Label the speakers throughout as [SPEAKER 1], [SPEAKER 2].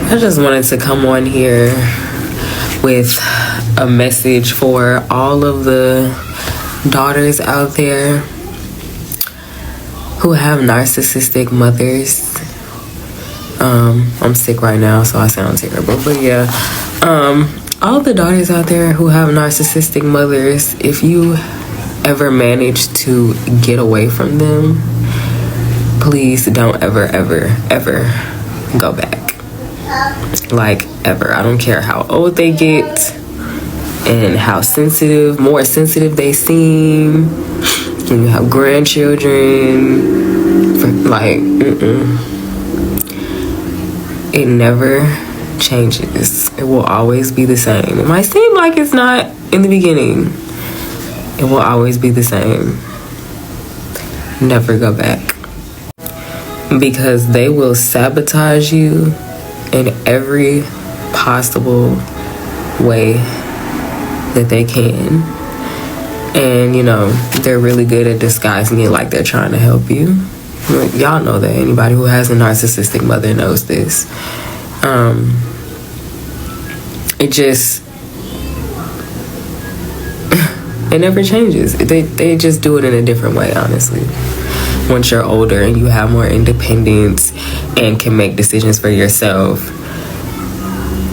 [SPEAKER 1] I just wanted to come on here with a message for all of the daughters out there who have narcissistic mothers. I'm sick right now, so I sound terrible, but yeah. All the daughters out there who have narcissistic mothers, if you ever manage to get away from them, please don't ever go back. Like, ever. I don't care how old they get and how more sensitive they seem, when you have grandchildren. Like, it never changes. It will always be the same. It might seem like it's not in the beginning. It will always be the same. Never go back. Because they will sabotage you in every possible way that they can. And, you know, they're really good at disguising it like they're trying to help you. Y'all know that. Anybody who has a narcissistic mother knows this. It never changes. They just do it in a different way, honestly. Once you're older and you have more independence and can make decisions for yourself.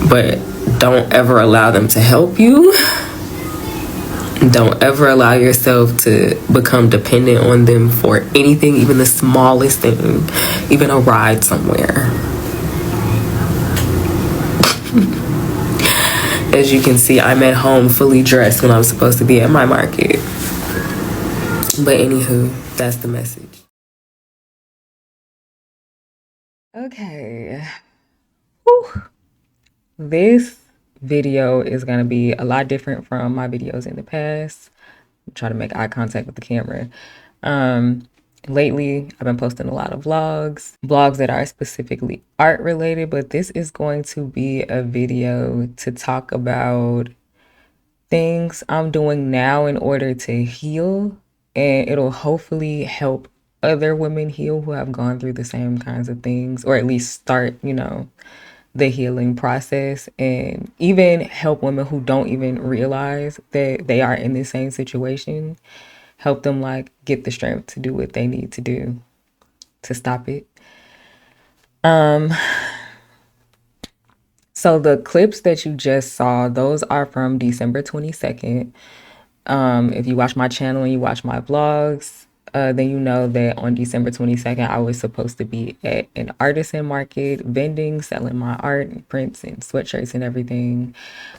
[SPEAKER 1] But don't ever allow them to help you. Don't ever allow yourself to become dependent on them for anything, even the smallest thing, even a ride somewhere. As you can see, I'm at home fully dressed when I'm supposed to be at my market. But anywho, that's the message. Okay. Whew. This video is going to be a lot different from my videos in the past. Try to make eye contact with the camera. Lately, I've been posting a lot of blogs that are specifically art related, but this is going to be a video to talk about things I'm doing now in order to heal, and it'll hopefully help other women heal who have gone through the same kinds of things, or at least start, you know, the healing process, and even help women who don't even realize that they are in the same situation, help them like get the strength to do what they need to do to stop it. So the clips that you just saw, those are from December 22nd. If you watch my channel and you watch my vlogs, then you know that on December 22nd, I was supposed to be at an artisan market, vending, selling my art and prints and sweatshirts and everything.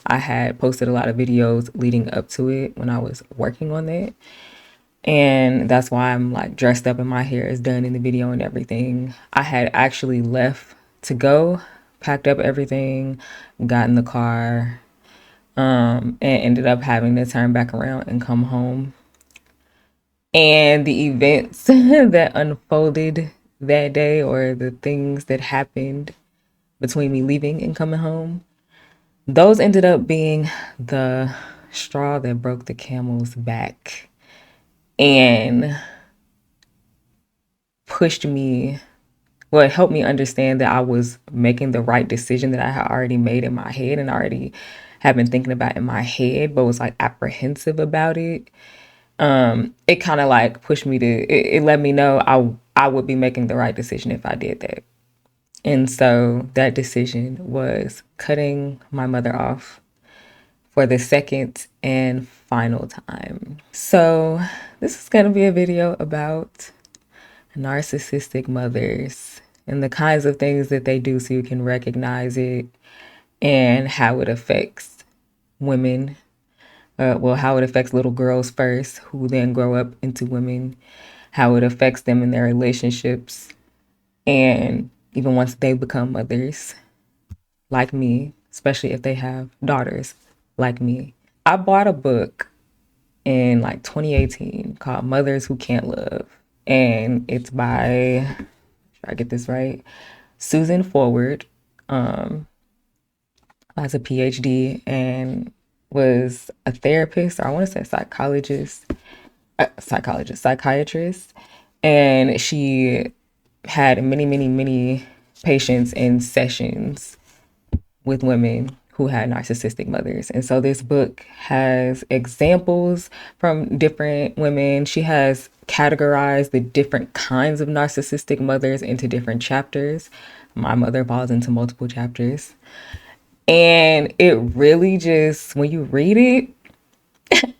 [SPEAKER 1] I had posted a lot of videos leading up to it when I was working on that. And that's why I'm like dressed up and my hair is done in the video and everything. I had actually left to go, packed up everything, got in the car, and ended up having to turn back around and come home. And the events that unfolded that day, or the things that happened between me leaving and coming home, those ended up being the straw that broke the camel's back and pushed me, well, it helped me understand that I was making the right decision that I had already made in my head and already had been thinking about in my head, but was like apprehensive about it. It kind of like pushed me to, it let me know I would be making the right decision if I did that. And so that decision was cutting my mother off for the second and final time. So this is going to be a video about narcissistic mothers and the kinds of things that they do so you can recognize it, and how it affects women. How it affects little girls first, who then grow up into women, how it affects them in their relationships, and even once they become mothers, like me, especially if they have daughters like me. I bought a book in like 2018 called Mothers Who Can't Love, and it's by, I get this right, Susan Forward. Has a PhD and was a therapist, or I want to say psychiatrist, and she had many patients in sessions with women who had narcissistic mothers. And so this book has examples from different women. She has categorized the different kinds of narcissistic mothers into different chapters. My mother falls into multiple chapters. And it really just, when you read it,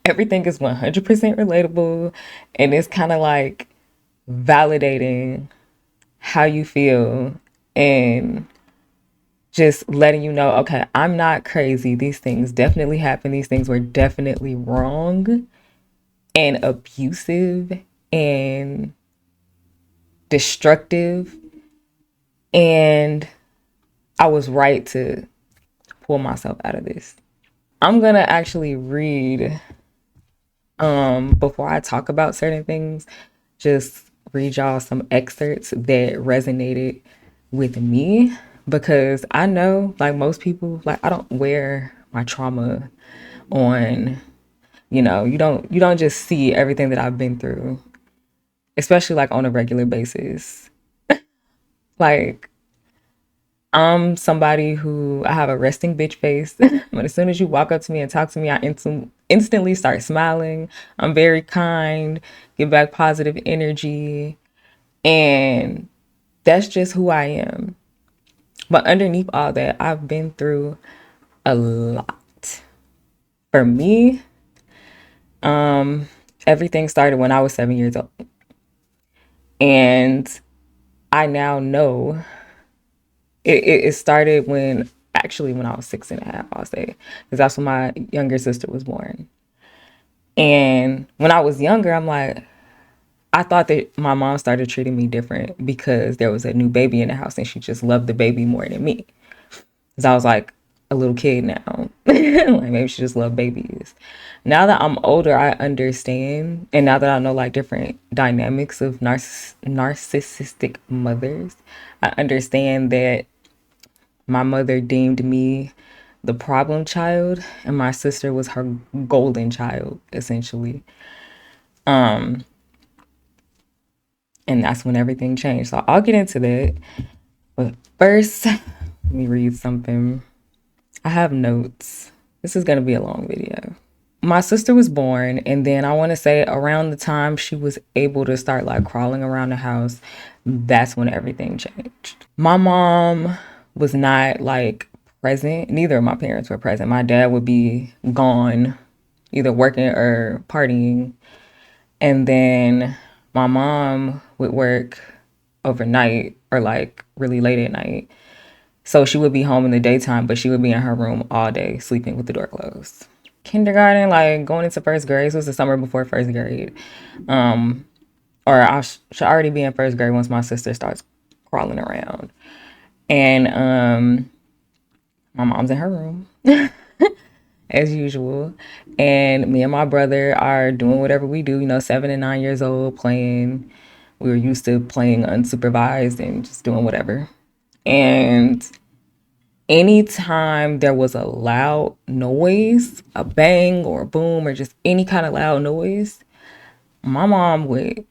[SPEAKER 1] everything is 100% relatable. And it's kind of like validating how you feel and just letting you know, okay, I'm not crazy. These things definitely happen. These things were definitely wrong and abusive and destructive. And I was right to pull myself out of this. I'm going to actually read, before I talk about certain things, just read y'all some excerpts that resonated with me, because I know, like most people, like I don't wear my trauma on, you don't just see everything that I've been through, especially like on a regular basis. Like I'm somebody who, I have a resting bitch face. But as soon as you walk up to me and talk to me, I instantly start smiling. I'm very kind, give back positive energy, and that's just who I am. But underneath all that, I've been through a lot. For me, everything started when I was 7 years old. And I now know it started when I was 6.5, I'll say, because that's when my younger sister was born. And when I was younger, I'm like, I thought that my mom started treating me different because there was a new baby in the house and she just loved the baby more than me. Because I was like a little kid now. Like maybe she just loved babies. Now that I'm older, I understand. And now that I know like different dynamics of narcissistic mothers, I understand that my mother deemed me the problem child and my sister was her golden child, essentially. And that's when everything changed. So I'll get into that. But first, let me read something. I have notes. This is going to be a long video. My sister was born, and then I want to say around the time she was able to start like crawling around the house, that's when everything changed. My mom was not like present. Neither of my parents were present. My dad would be gone, either working or partying. And then my mom would work overnight or like really late at night. So she would be home in the daytime, but she would be in her room all day, sleeping with the door closed. Kindergarten, like going into first grade, so it was the summer before first grade. Or I should already be in first grade once my sister starts crawling around. And my mom's in her room as usual. And me and my brother are doing whatever we do, 7 and 9 years old, playing. We were used to playing unsupervised and just doing whatever. And anytime there was a loud noise, a bang or a boom or just any kind of loud noise, my mom would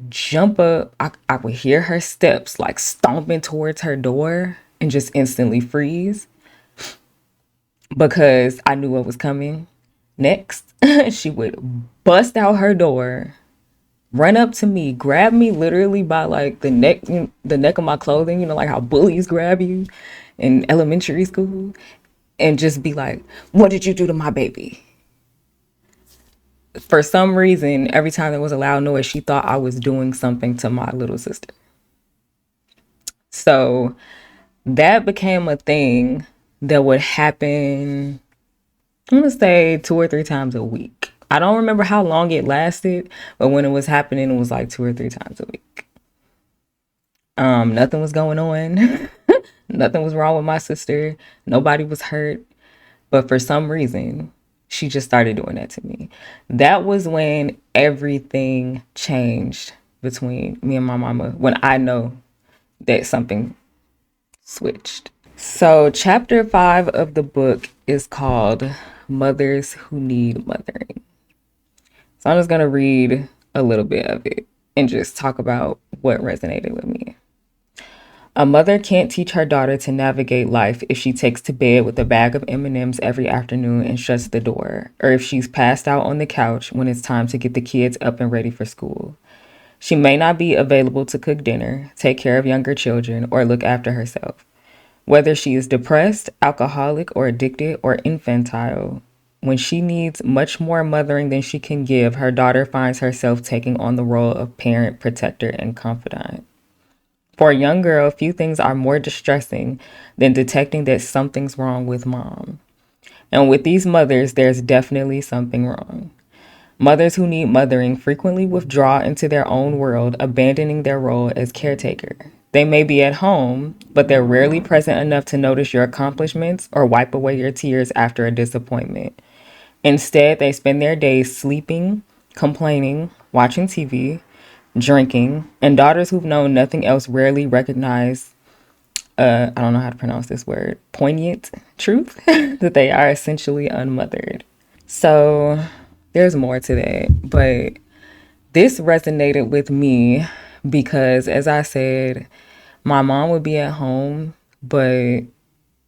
[SPEAKER 1] jump up. I would hear her steps like stomping towards her door and just instantly freeze because I knew what was coming next. She would bust out her door, run up to me, grab me literally by like the neck of my clothing, like how bullies grab you in elementary school, and just be like, "What did you do to my baby?" For some reason, every time there was a loud noise, she thought I was doing something to my little sister. So that became a thing that would happen, I'm gonna say 2 or 3 times a week. I don't remember how long it lasted, but when it was happening, it was like 2 or 3 times a week. Nothing was going on. Nothing was wrong with my sister. Nobody was hurt. But for some reason, she just started doing that to me. That was when everything changed between me and my mama, when I know that something switched. So, chapter 5 of the book is called Mothers Who Need Mothering. So, I'm just going to read a little bit of it and just talk about what resonated with me. A mother can't teach her daughter to navigate life if she takes to bed with a bag of M&Ms every afternoon and shuts the door, or if she's passed out on the couch when it's time to get the kids up and ready for school. She may not be available to cook dinner, take care of younger children, or look after herself. Whether she is depressed, alcoholic, or addicted, or infantile, when she needs much more mothering than she can give, her daughter finds herself taking on the role of parent, protector, and confidant. For a young girl, few things are more distressing than detecting that something's wrong with mom. And with these mothers, there's definitely something wrong. Mothers who need mothering frequently withdraw into their own world, abandoning their role as caretaker. They may be at home, but they're rarely present enough to notice your accomplishments or wipe away your tears after a disappointment. Instead, they spend their days sleeping, complaining, watching TV, drinking, and daughters who've known nothing else rarely recognize, I don't know how to pronounce this word, poignant truth that they are essentially unmothered. So there's more to that, but this resonated with me because, as I said, my mom would be at home, but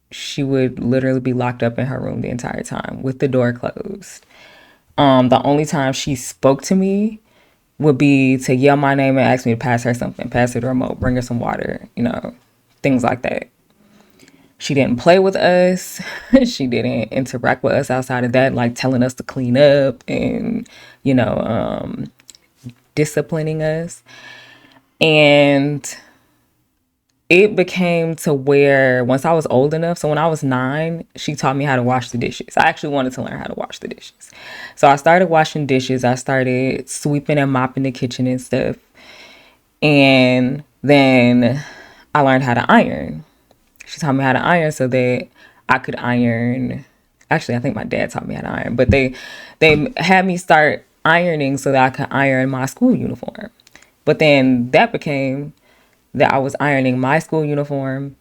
[SPEAKER 1] she would literally be locked up in her room the entire time with the door closed. The only time she spoke to me would be to yell my name and ask me to pass her something, pass her the remote, bring her some water, things like that. She didn't play with us. She didn't interact with us outside of that, like telling us to clean up and, you know, disciplining us. And it became to where once I was old enough, so when I was 9, she taught me how to wash the dishes. I actually wanted to learn how to wash the dishes. So I started washing dishes. I started sweeping and mopping the kitchen and stuff. And then I learned how to iron. She taught me how to iron so that I could iron. Actually, I think my dad taught me how to iron, but they had me start ironing so that I could iron my school uniform. But then that became that I was ironing my school uniform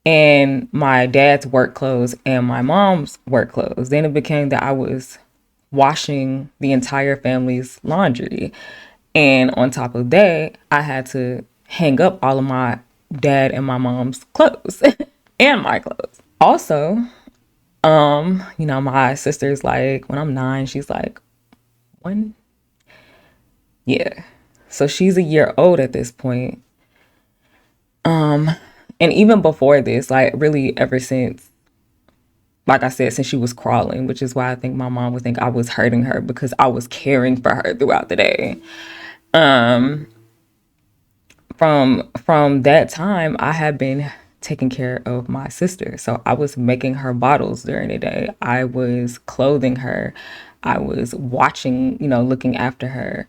[SPEAKER 1] and my dad's work clothes and my mom's work clothes. Then it became that I was washing the entire family's laundry. And on top of that, I had to hang up all of my dad and my mom's clothes and my clothes. Also, my sister's like, when I'm 9, she's like, 1? Yeah. So she's a year old at this point. And even before this, like really ever since, like I said, since she was crawling, which is why I think my mom would think I was hurting her because I was caring for her throughout the day. From that time, I had been taking care of my sister. So I was making her bottles during the day. I was clothing her. I was watching, looking after her.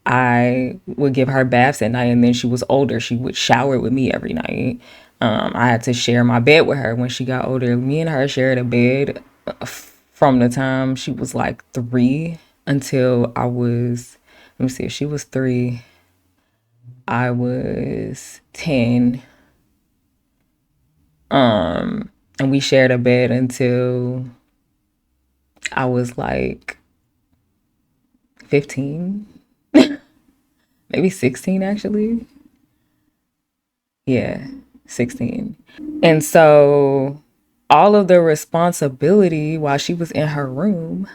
[SPEAKER 1] I would give her baths at night, and then she was older. She would shower with me every night. I had to share my bed with her when she got older. Me and her shared a bed from the time she was like 3 until I was, let me see, if she was 3, I was 10. And we shared a bed until I was like 15, maybe 16 actually. Yeah, 16. And so all of the responsibility while she was in her room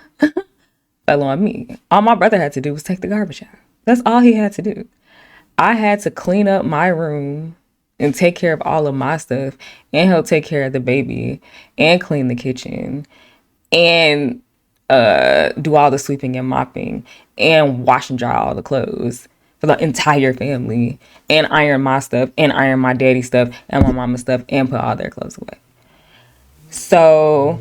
[SPEAKER 1] fell on me. All my brother had to do was take the garbage out. That's all he had to do. I had to clean up my room and take care of all of my stuff, and he'll take care of the baby and clean the kitchen and do all the sweeping and mopping and wash and dry all the clothes for the entire family and iron my stuff and iron my daddy's stuff and my mama's stuff and put all their clothes away. So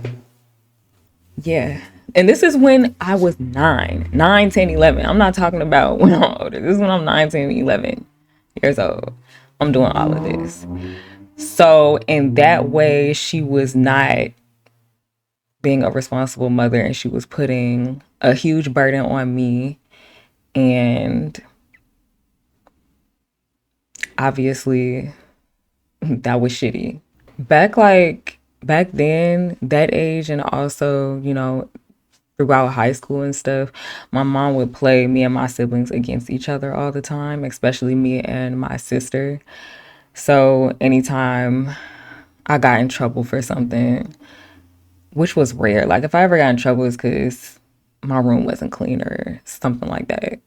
[SPEAKER 1] yeah. And this is when I was 9, 10, 11. I'm not talking about when I'm older. This is when I'm 9, 10, 11 years old. I'm doing all of this. So in that way, she was not being a responsible mother, and she was putting a huge burden on me. And obviously, that was shitty. Back then, that age, and also, throughout high school and stuff, my mom would play me and my siblings against each other all the time, especially me and my sister. So anytime I got in trouble for something, which was rare, like if I ever got in trouble, it's because my room wasn't clean or something like that.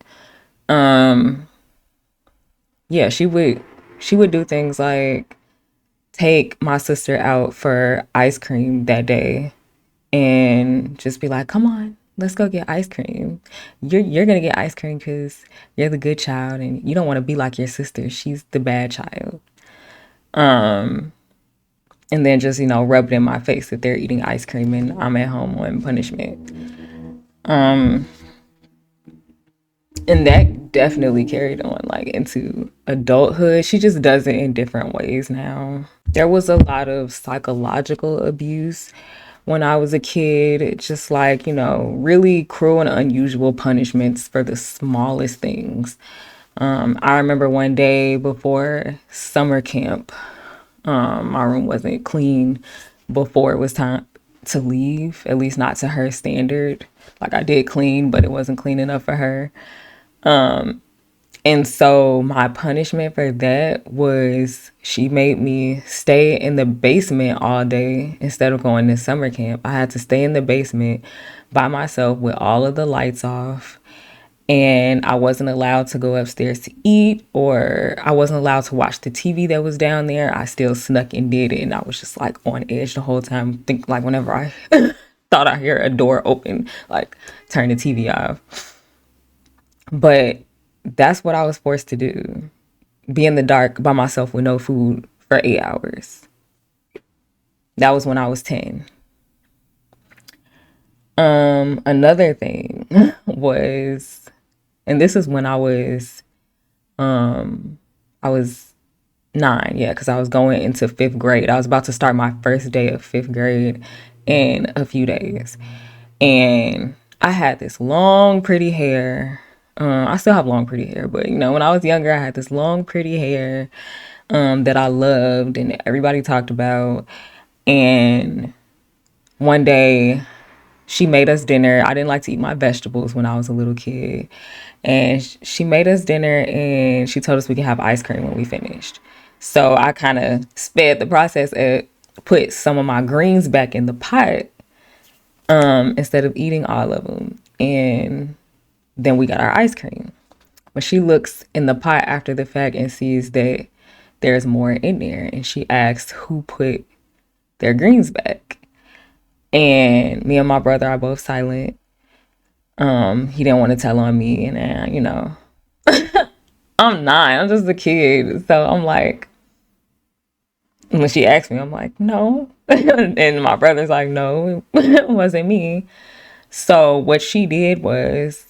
[SPEAKER 1] Um, yeah, she would do things like take my sister out for ice cream that day and just be like, "Come on, let's go get ice cream. You're gonna get ice cream because you're the good child, and you don't want to be like your sister. She's the bad child." Um, and then just rub it in my face that they're eating ice cream and I'm at home on punishment. Um, and that definitely carried on like into adulthood. She just does it in different ways now. There was a lot of psychological abuse when I was a kid, just like, really cruel and unusual punishments for the smallest things. I remember one day before summer camp, my room wasn't clean before it was time to leave, at least not to her standard. Like I did clean, but it wasn't clean enough for her. And so my punishment for that was she made me stay in the basement all day instead of going to summer camp. I had to stay in the basement by myself with all of the lights off. And I wasn't allowed to go upstairs to eat, or I wasn't allowed to watch the TV that was down there. I still snuck and did it. And I was just like on edge the whole time. Think like whenever I thought I hear a door open, like turn the TV off. But that's what I was forced to do. Be in the dark by myself with no food for 8 hours. That was when I was 10. Another thing was, and this is when I was 9, yeah, because I was going into 5th grade. I was about to start my first day of 5th grade in a few days. And I had this long, pretty hair. I still have long, pretty hair, but when I was younger, I had this long, pretty hair that I loved and everybody talked about. And one day, she made us dinner. I didn't like to eat my vegetables when I was a little kid. And she made us dinner and she told us we could have ice cream when we finished. So I kind of sped the process and put some of my greens back in the pot instead of eating all of them. And then we got our ice cream. When she looks in the pot after the fact and sees that there's more in there, and she asks who put their greens back. And me and my brother are both silent. He didn't want to tell on me, and I'm 9. I'm just a kid, so I'm like, when she asked me, I'm like, no, and my brother's like, no, it wasn't me. So what she did was,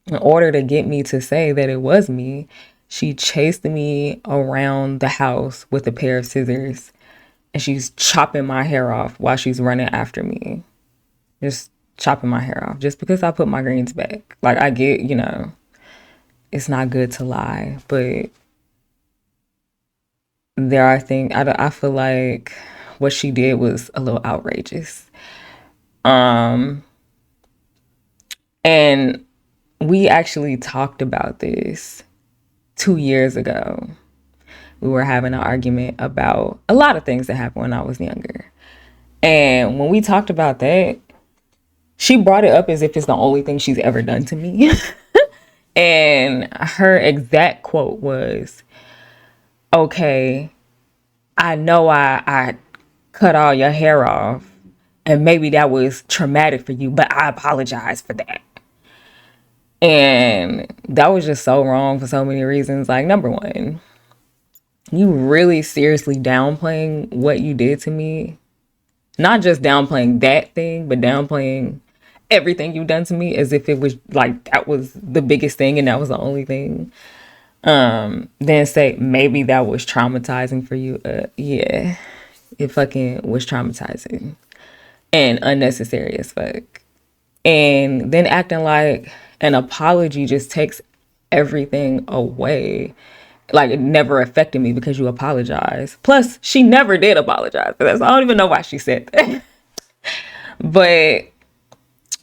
[SPEAKER 1] in order to get me to say that it was me, she chased me around the house with a pair of scissors, and she's chopping my hair off while she's running after me. Just chopping my hair off just because I put my greens back. Like I get, it's not good to lie, but there are things I feel like what she did was a little outrageous. Um, and we actually talked about this 2 years ago. We were having an argument about a lot of things that happened when I was younger. And when we talked about that, she brought it up as if it's the only thing she's ever done to me. And her exact quote was, okay, I know I cut all your hair off and maybe that was traumatic for you, but I apologize for that. And that was just so wrong for so many reasons. Like, number one, you really seriously downplaying what you did to me. Not just downplaying that thing, but downplaying everything you've done to me as if it was like that was the biggest thing and that was the only thing. Then say maybe that was traumatizing for you. Yeah, it fucking was traumatizing and unnecessary as fuck. And then acting like an apology just takes everything away. Like it never affected me because you apologize. Plus, she never did apologize for that. So I don't even know why she said that. But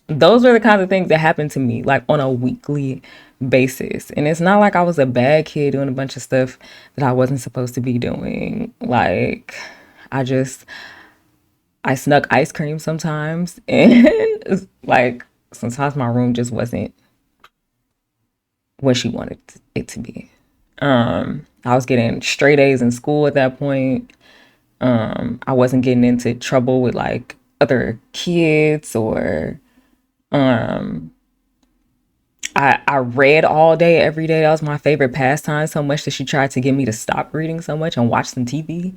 [SPEAKER 1] those are the kinds of things that happen to me like on a weekly basis. And it's not like I was a bad kid doing a bunch of stuff that I wasn't supposed to be doing. Like, I just, I snuck ice cream sometimes. And like, sometimes my room just wasn't what she wanted it to be. I was getting straight A's in school at that point. I wasn't getting into trouble with like other kids or I read all day, every day. That was my favorite pastime, so much that she tried to get me to stop reading so much and watch some TV.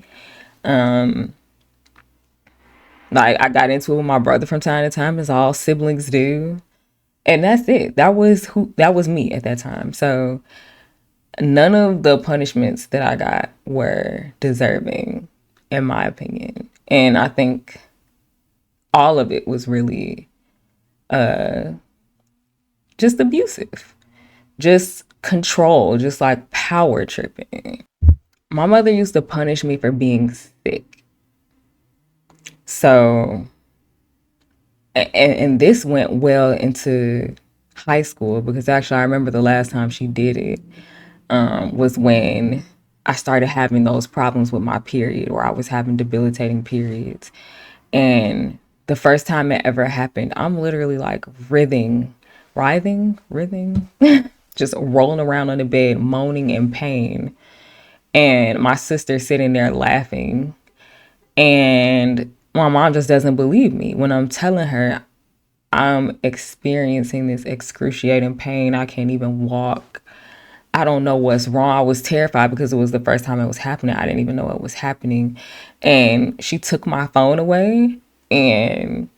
[SPEAKER 1] Like I got into it with my brother from time to time, as all siblings do. And that's it. That was me at that time. So none of the punishments that I got were deserving, in my opinion. And I think all of it was really just abusive, just control, just like power tripping. My mother used to punish me for being sick. So, and this went well into high school because actually I remember the last time she did it was when I started having those problems with my period, where I was having debilitating periods. And the first time it ever happened, I'm literally like writhing, just rolling around on the bed, moaning in pain. And my sister sitting there laughing. And my mom just doesn't believe me when I'm telling her I'm experiencing this excruciating pain. I can't even walk. I don't know what's wrong. I was terrified because it was the first time it was happening. I didn't even know it was happening. And she took my phone away and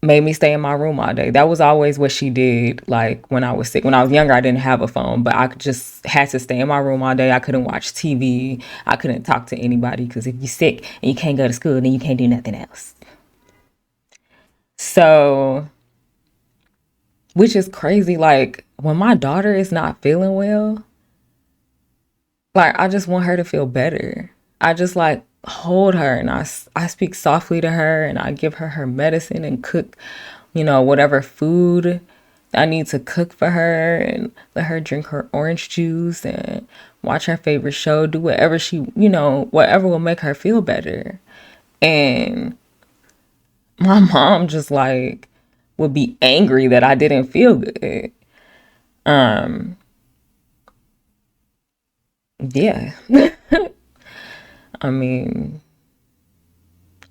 [SPEAKER 1] made me stay in my room all day. That was always what she did. Like when I was sick, when I was younger, I didn't have a phone, but I just had to stay in my room all day. I couldn't watch TV. I couldn't talk to anybody because if you're sick and you can't go to school, then you can't do nothing else. So, which is crazy. Like when my daughter is not feeling well, like I just want her to feel better. I just like hold her and I speak softly to her and I give her her medicine and cook, whatever food I need to cook for her and let her drink her orange juice and watch her favorite show, do whatever whatever will make her feel better. And my mom just like would be angry that I didn't feel good. Yeah. I mean,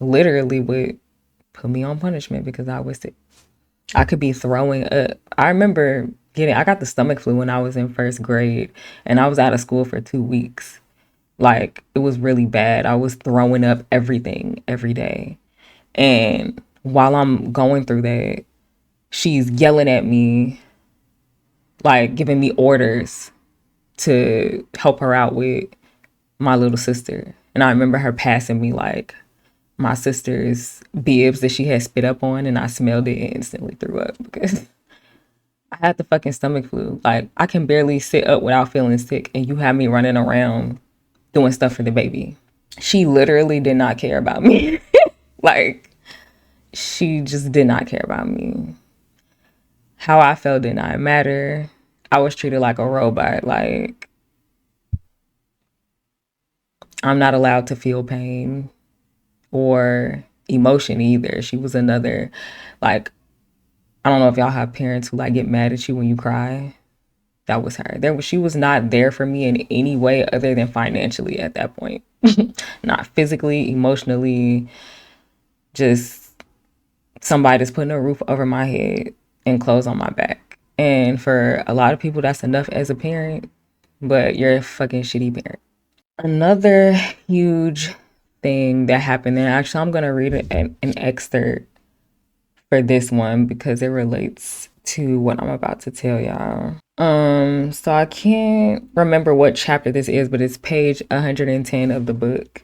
[SPEAKER 1] literally would put me on punishment because I was sick. I could be throwing up. I remember I got the stomach flu when I was in first grade and I was out of school for 2 weeks. Like it was really bad. I was throwing up everything every day. And while I'm going through that, she's yelling at me, like giving me orders to help her out with my little sister. And I remember her passing me like my sister's bibs that she had spit up on, and I smelled it and instantly threw up because I had the fucking stomach flu. Like I can barely sit up without feeling sick, and you have me running around doing stuff for the baby. She literally did not care about me. Like she just did not care about me. How I felt did not matter. I was treated like a robot. Like I'm not allowed to feel pain or emotion either. She was another, like, I don't know if y'all have parents who like get mad at you when you cry. That was her. She was not there for me in any way other than financially at that point. Not physically, emotionally, just somebody that's putting a roof over my head and clothes on my back. And for a lot of people, that's enough as a parent, but you're a fucking shitty parent. Another huge thing that happened, and actually, I'm going to read an excerpt for this one because it relates to what I'm about to tell y'all. So I can't remember what chapter this is, but it's page 110 of the book.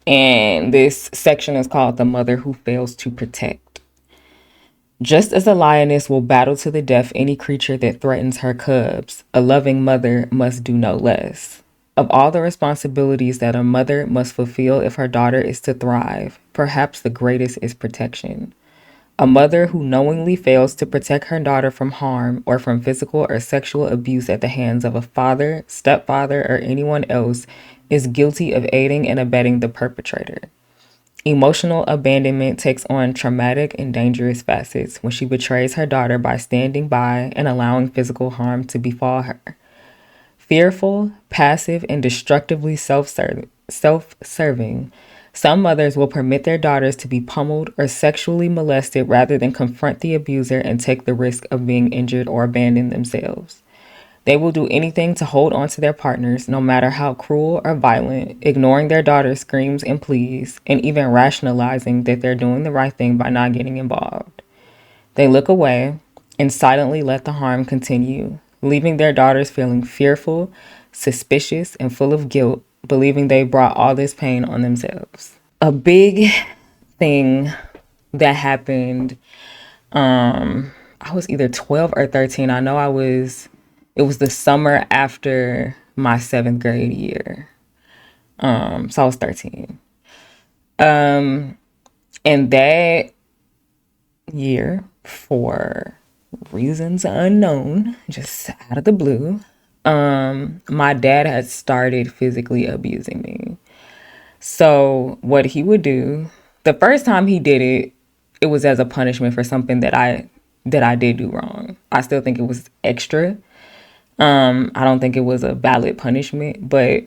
[SPEAKER 1] And this section is called The Mother Who Fails to Protect. Just as a lioness will battle to the death any creature that threatens her cubs, a loving mother must do no less. Of all the responsibilities that a mother must fulfill if her daughter is to thrive, perhaps the greatest is protection. A mother who knowingly fails to protect her daughter from harm or from physical or sexual abuse at the hands of a father, stepfather, or anyone else is guilty of aiding and abetting the perpetrator. Emotional abandonment takes on traumatic and dangerous facets when she betrays her daughter by standing by and allowing physical harm to befall her. Fearful, passive, and destructively self-serving, some mothers will permit their daughters to be pummeled or sexually molested rather than confront the abuser and take the risk of being injured or abandoned themselves. They will do anything to hold on to their partners, no matter how cruel or violent, ignoring their daughter's screams and pleas, and even rationalizing that they're doing the right thing by not getting involved. They look away and silently let the harm continue, leaving their daughters feeling fearful, suspicious, and full of guilt, believing they brought all this pain on themselves. A big thing that happened, I was either 12 or 13. I know it was the summer after my seventh grade year. So I was 13. And that year, for reasons unknown, just out of the blue, my dad had started physically abusing me. So what he would do, the first time he did it, it was as a punishment for something that I did do wrong. I still think it was extra. I don't think it was a valid punishment, but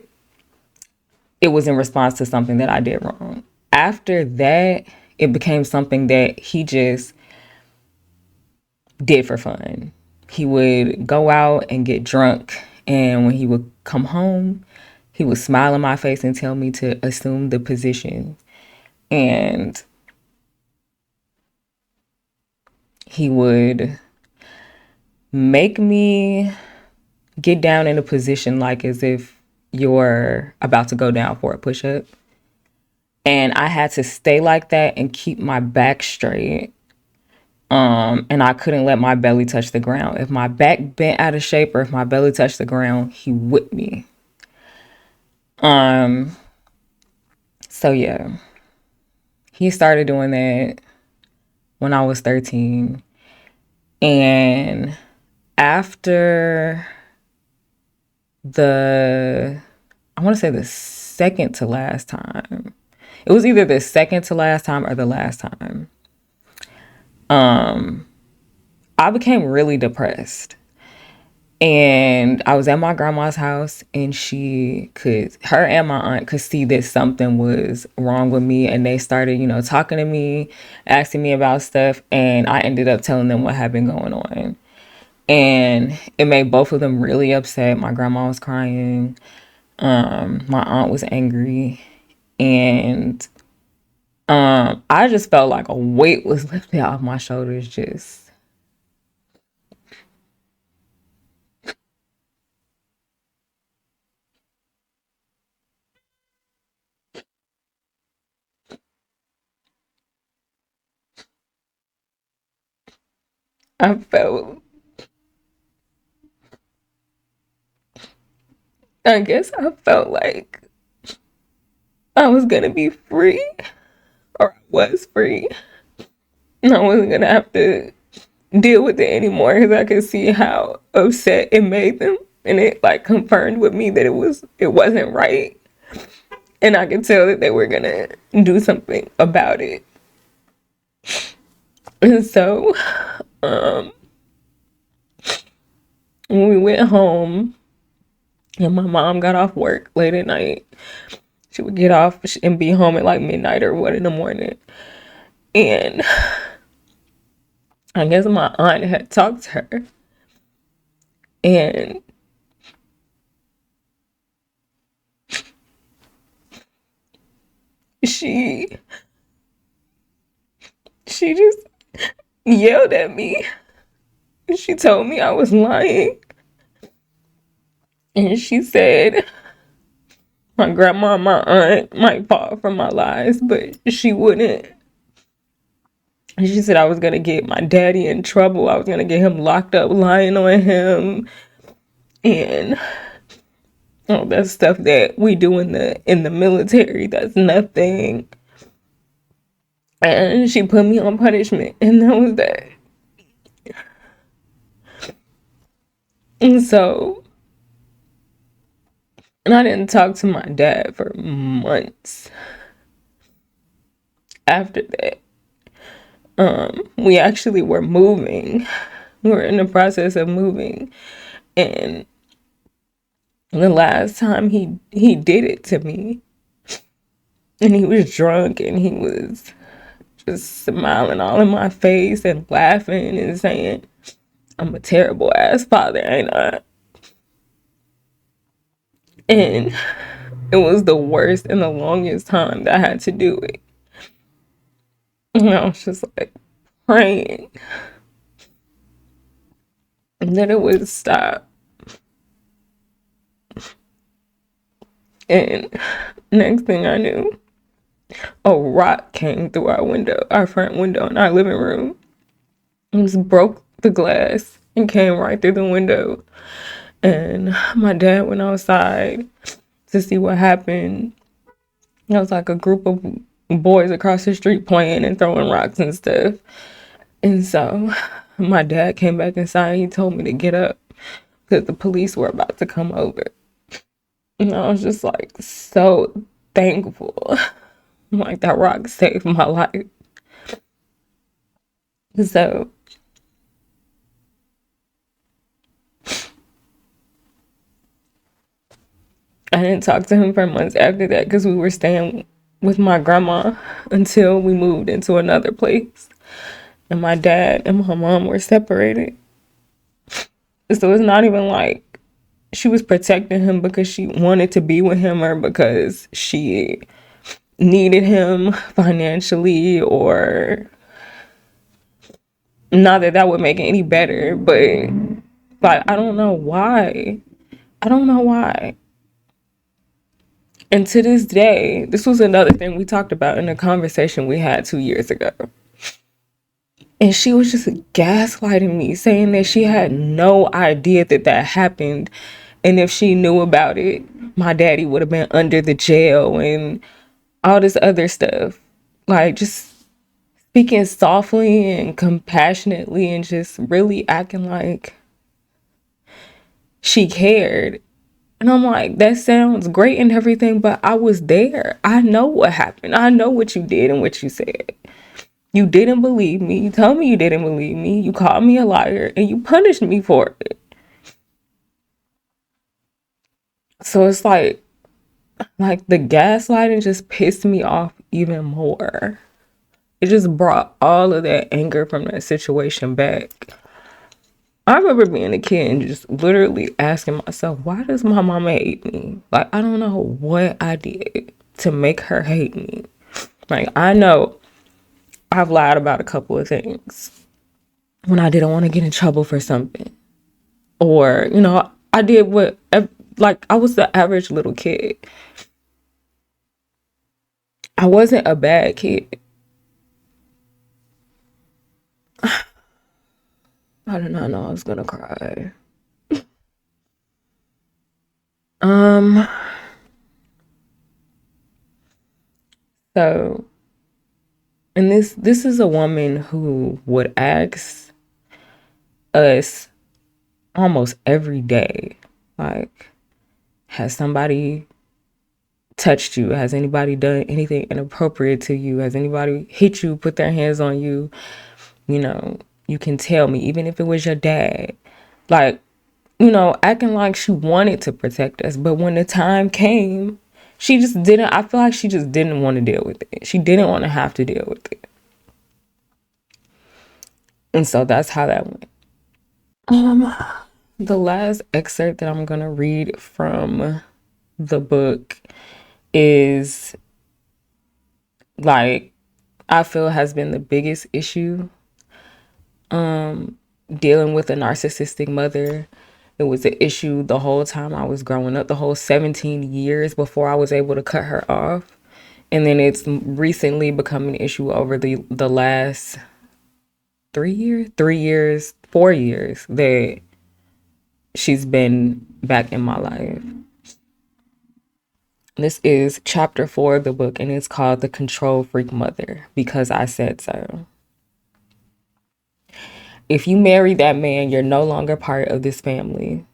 [SPEAKER 1] it was in response to something that I did wrong. After that, it became something that he just did for fun. He would go out and get drunk, and when he would come home, he would smile in my face and tell me to assume the position. And he would make me get down in a position like as if you're about to go down for a push-up. And I had to stay like that and keep my back straight. And I couldn't let my belly touch the ground. If my back bent out of shape or if my belly touched the ground, he whipped me. So yeah, he started doing that when I was 13. And after I want to say the second to last time, it was either the second to last time or the last time, I became really depressed. And I was at my grandma's house, and her and my aunt could see that something was wrong with me. And they started, talking to me, asking me about stuff. And I ended up telling them what had been going on. And it made both of them really upset. My grandma was crying. My aunt was angry. And I just felt like a weight was lifted off my shoulders. I felt, I guess I felt like I was gonna be free, or I was free. And I wasn't gonna have to deal with it anymore because I could see how upset it made them. And it like confirmed with me that it wasn't right. And I could tell that they were gonna do something about it. And so when we went home and my mom got off work late at night, she would get off and be home at like midnight or 1 in the morning. And I guess my aunt had talked to her, and she she just yelled at me. She told me I was lying. And she said my grandma and my aunt might fall for my lies, but she wouldn't. And she said I was gonna get my daddy in trouble. I was gonna get him locked up lying on him. And oh, that's stuff that we do in the military. That's nothing. And she put me on punishment, and that was that. And so, and I didn't talk to my dad for months after that. We actually were moving. We were in the process of moving. And the last time he did it to me, and he was drunk, and he was just smiling all in my face and laughing and saying, I'm a terrible ass father, ain't I? And it was the worst and the longest time that I had to do it. And I was just like praying that it would stop. And next thing I knew, a rock came through our window, our front window in our living room. It just broke the glass and came right through the window. And my dad went outside to see what happened. It was like a group of boys across the street playing and throwing rocks and stuff. And so my dad came back inside and he told me to get up because the police were about to come over. And I was just like so thankful. Like that rock saved my life. So I didn't talk to him for months after that because we were staying with my grandma until we moved into another place. And my dad and my mom were separated. So it's not even like she was protecting him because she wanted to be with him or because she needed him financially, or not that that would make it any better, but like I don't know why. I don't know why. And to this day, this was another thing we talked about in a conversation we had 2 years ago. And she was just gaslighting me, saying that she had no idea that that happened. And if she knew about it, my daddy would have been under the jail and all this other stuff. Like, just speaking softly and compassionately and just really acting like she cared. And I'm like, that sounds great and everything, but I was there. I know what happened. I know what you did and what you said. You didn't believe me. You told me you didn't believe me. You called me a liar and you punished me for it. So it's like the gaslighting just pissed me off even more. It just brought all of that anger from that situation back. I remember being a kid and just literally asking myself, why does my mama hate me? Like, I don't know what I did to make her hate me. Like, I know I've lied about a couple of things when I didn't want to get in trouble for something. Or, I did what, like, I was the average little kid. I wasn't a bad kid. I did not know I was gonna cry. Um, so, and this is a woman who would ask us almost every day, like, has somebody touched you? Has anybody done anything inappropriate to you? Has anybody hit you, put their hands on you? You can tell me, even if it was your dad. Like, acting like she wanted to protect us. But when the time came, she just didn't. I feel like she just didn't want to deal with it. She didn't want to have to deal with it. And so that's how that went. Um, the last excerpt that I'm going to read from the book is like, I feel has been the biggest issue dealing with a narcissistic mother. It was an issue the whole time I was growing up, the whole 17 years before I was able to cut her off. And then it's recently become an issue over the last 3 years, 4 years that she's been back in my life. This is chapter 4 of the book, and it's called The Control Freak Mother, because I said so. If you marry that man, you're no longer part of this family.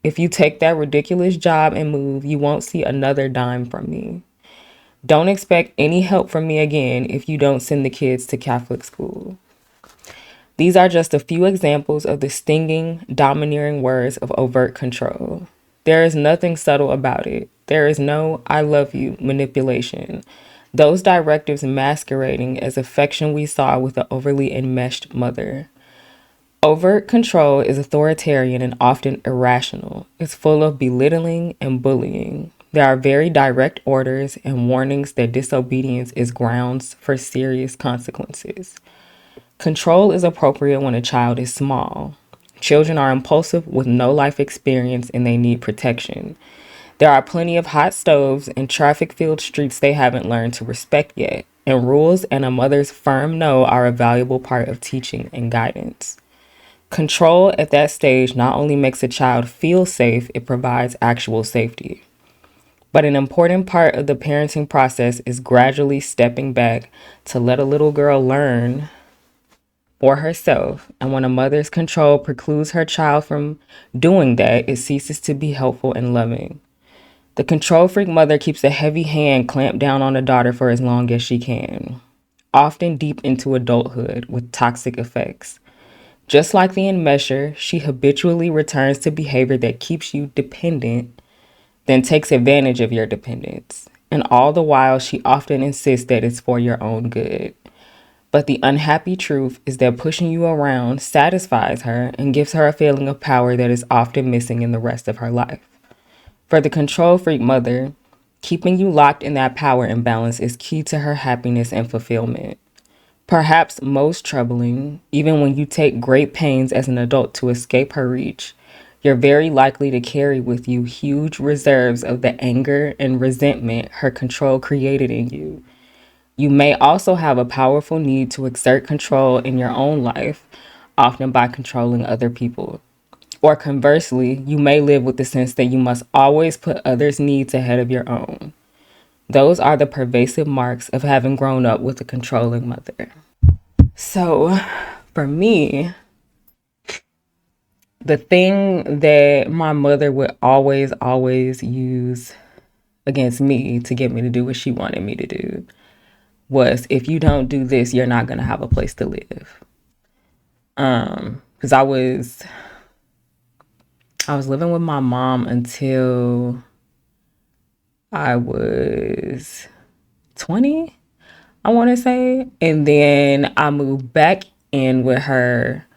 [SPEAKER 1] If you take that ridiculous job and move, you won't see another dime from me. Don't expect any help from me again if you don't send the kids to Catholic school. These are just a few examples of the stinging, domineering words of overt control. There is nothing subtle about it. There is no "I love you" manipulation. Those directives masquerading as affection we saw with the overly enmeshed mother. Overt control is authoritarian and often irrational. It's full of belittling and bullying. There are very direct orders and warnings that disobedience is grounds for serious consequences. Control is appropriate when a child is small. Children are impulsive with no life experience and they need protection. There are plenty of hot stoves and traffic-filled streets they haven't learned to respect yet, and rules and a mother's firm no are a valuable part of teaching and guidance. Control at that stage not only makes a child feel safe, it provides actual safety. But an important part of the parenting process is gradually stepping back to let a little girl learn for herself. And when a mother's control precludes her child from doing that, it ceases to be helpful and loving. The control freak mother keeps a heavy hand clamped down on a daughter for as long as she can, often deep into adulthood with toxic effects. Just like the enmesher, she habitually returns to behavior that keeps you dependent, then takes advantage of your dependence. And all the while, she often insists that it's for your own good. But the unhappy truth is that pushing you around satisfies her and gives her a feeling of power that is often missing in the rest of her life. For the control freak mother, keeping you locked in that power imbalance is key to her happiness and fulfillment. Perhaps most troubling, even when you take great pains as an adult to escape her reach, you're very likely to carry with you huge reserves of the anger and resentment her control created in you. You may also have a powerful need to exert control in your own life, often by controlling other people. Or conversely, you may live with the sense that you must always put others' needs ahead of your own. Those are the pervasive marks of having grown up with a controlling mother. So, for me, the thing that my mother would always use against me to get me to do what she wanted me to do was, if you don't do this, you're not going to have a place to live. Because I was living with my mom until I was 20, I want to say. And then I moved back in with her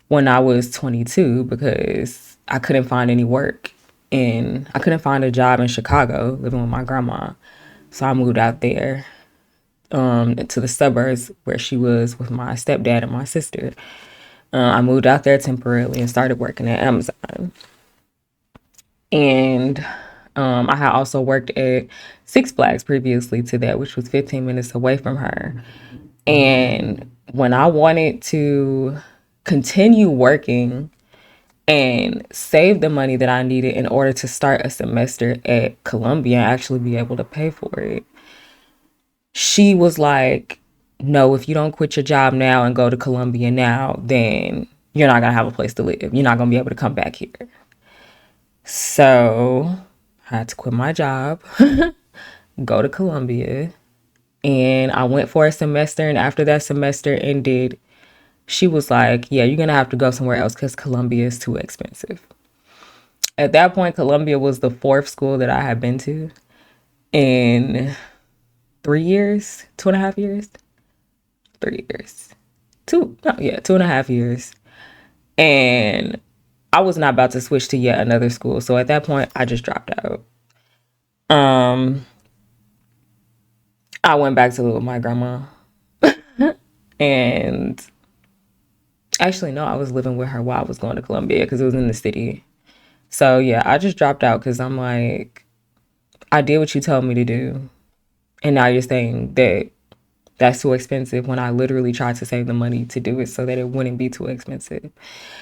[SPEAKER 1] when I was 22 because I couldn't find any work. And I couldn't find a job in Chicago living with my grandma. So I moved out there to the suburbs where she was with my stepdad and my sister. I moved out there temporarily and started working at Amazon. And I had also worked at Six Flags previously to that, which was 15 minutes away from her. And when I wanted to continue working and save the money that I needed in order to start a semester at Columbia and actually be able to pay for it, she was like, no, if you don't quit your job now and go to Columbia now, then you're not going to have a place to live. You're not going to be able to come back here. So I had to quit my job, go to Columbia, and I went for a semester. And after that semester ended, she was like, yeah, you're going to have to go somewhere else because Columbia is too expensive. At that point, Columbia was the fourth school that I had been to in 3 years, 2.5 years, 3 years, 2.5 years. And I was not about to switch to yet another school. So at that point, I just dropped out. I went back to live with my grandma. And actually, no, I was living with her while I was going to Columbia because it was in the city. So yeah, I just dropped out because I'm like, I did what you told me to do. And now you're saying that that's too expensive when I literally tried to save the money to do it so that it wouldn't be too expensive.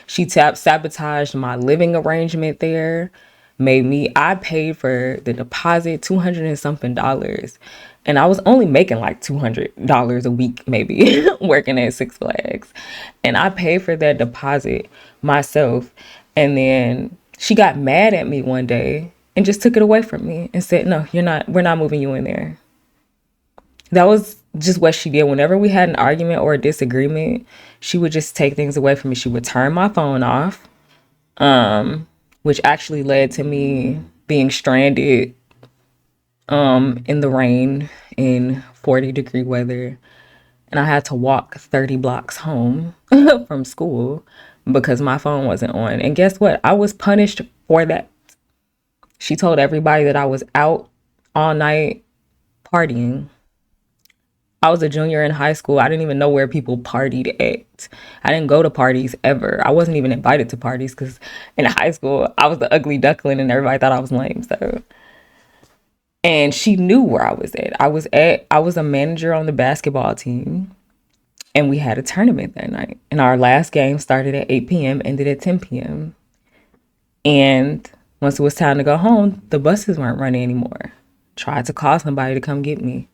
[SPEAKER 1] She sabotaged my living arrangement there I paid for the deposit, 200 and something dollars. And I was only making like $200 a week, maybe, working at Six Flags. And I paid for that deposit myself. And then she got mad at me one day and just took it away from me and said, no, we're not moving you in there. That was just what she did. Whenever we had an argument or a disagreement, she would just take things away from me. She would turn my phone off, which actually led to me being stranded in the rain in 40-degree weather. And I had to walk 30 blocks home from school because my phone wasn't on. And guess what? I was punished for that. She told everybody that I was out all night partying. I was a junior in high school. I didn't even know where people partied at. I didn't go to parties ever. I wasn't even invited to parties because in high school, I was the ugly duckling and everybody thought I was lame. So, and she knew where I was at. I was a manager on the basketball team, and we had a tournament that night. And our last game started at 8 p.m., ended at 10 p.m. And once it was time to go home, the buses weren't running anymore. Tried to call somebody to come get me.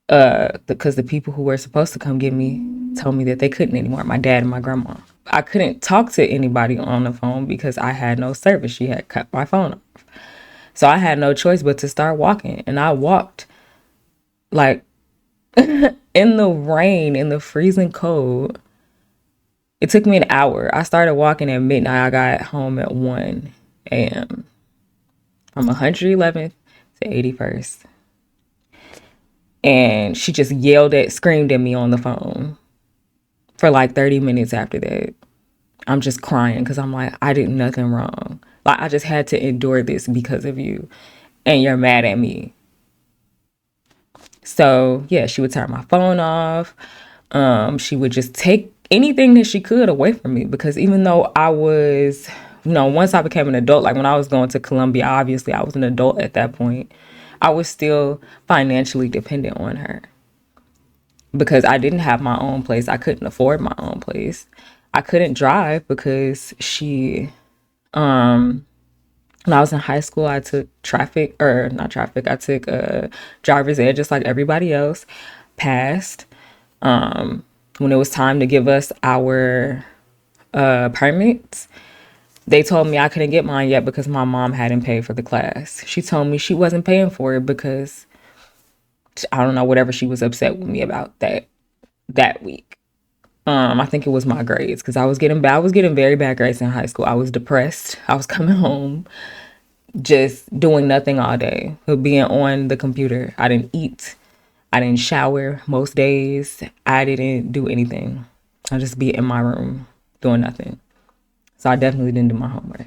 [SPEAKER 1] Because the people who were supposed to come get me told me that they couldn't anymore, my dad and my grandma. I couldn't talk to anybody on the phone because I had no service. She had cut my phone off. So I had no choice but to start walking. And I walked like in the rain, in the freezing cold. It took me an hour. I started walking at midnight. I got home at 1 a.m. from 111th to 81st. And she just screamed at me on the phone for like 30 minutes after that. I'm just crying because I'm like, I did nothing wrong. Like, I just had to endure this because of you. And you're mad at me. So, yeah, she would turn my phone off. She would just take anything that she could away from me. Because even though I was, once I became an adult, like when I was going to Columbia, obviously I was an adult at that point. I was still financially dependent on her because I didn't have my own place. I couldn't afford my own place. I couldn't drive because when I was in high school, I took I took driver's ed just like everybody else, passed. When it was time to give us our permits, they told me I couldn't get mine yet because my mom hadn't paid for the class. She told me she wasn't paying for it because, I don't know, whatever she was upset with me about that week. I think it was my grades because I was getting very bad grades in high school. I was depressed. I was coming home just doing nothing all day, being on the computer. I didn't eat. I didn't shower most days. I didn't do anything. I just be in my room doing nothing. So I definitely didn't do my homework.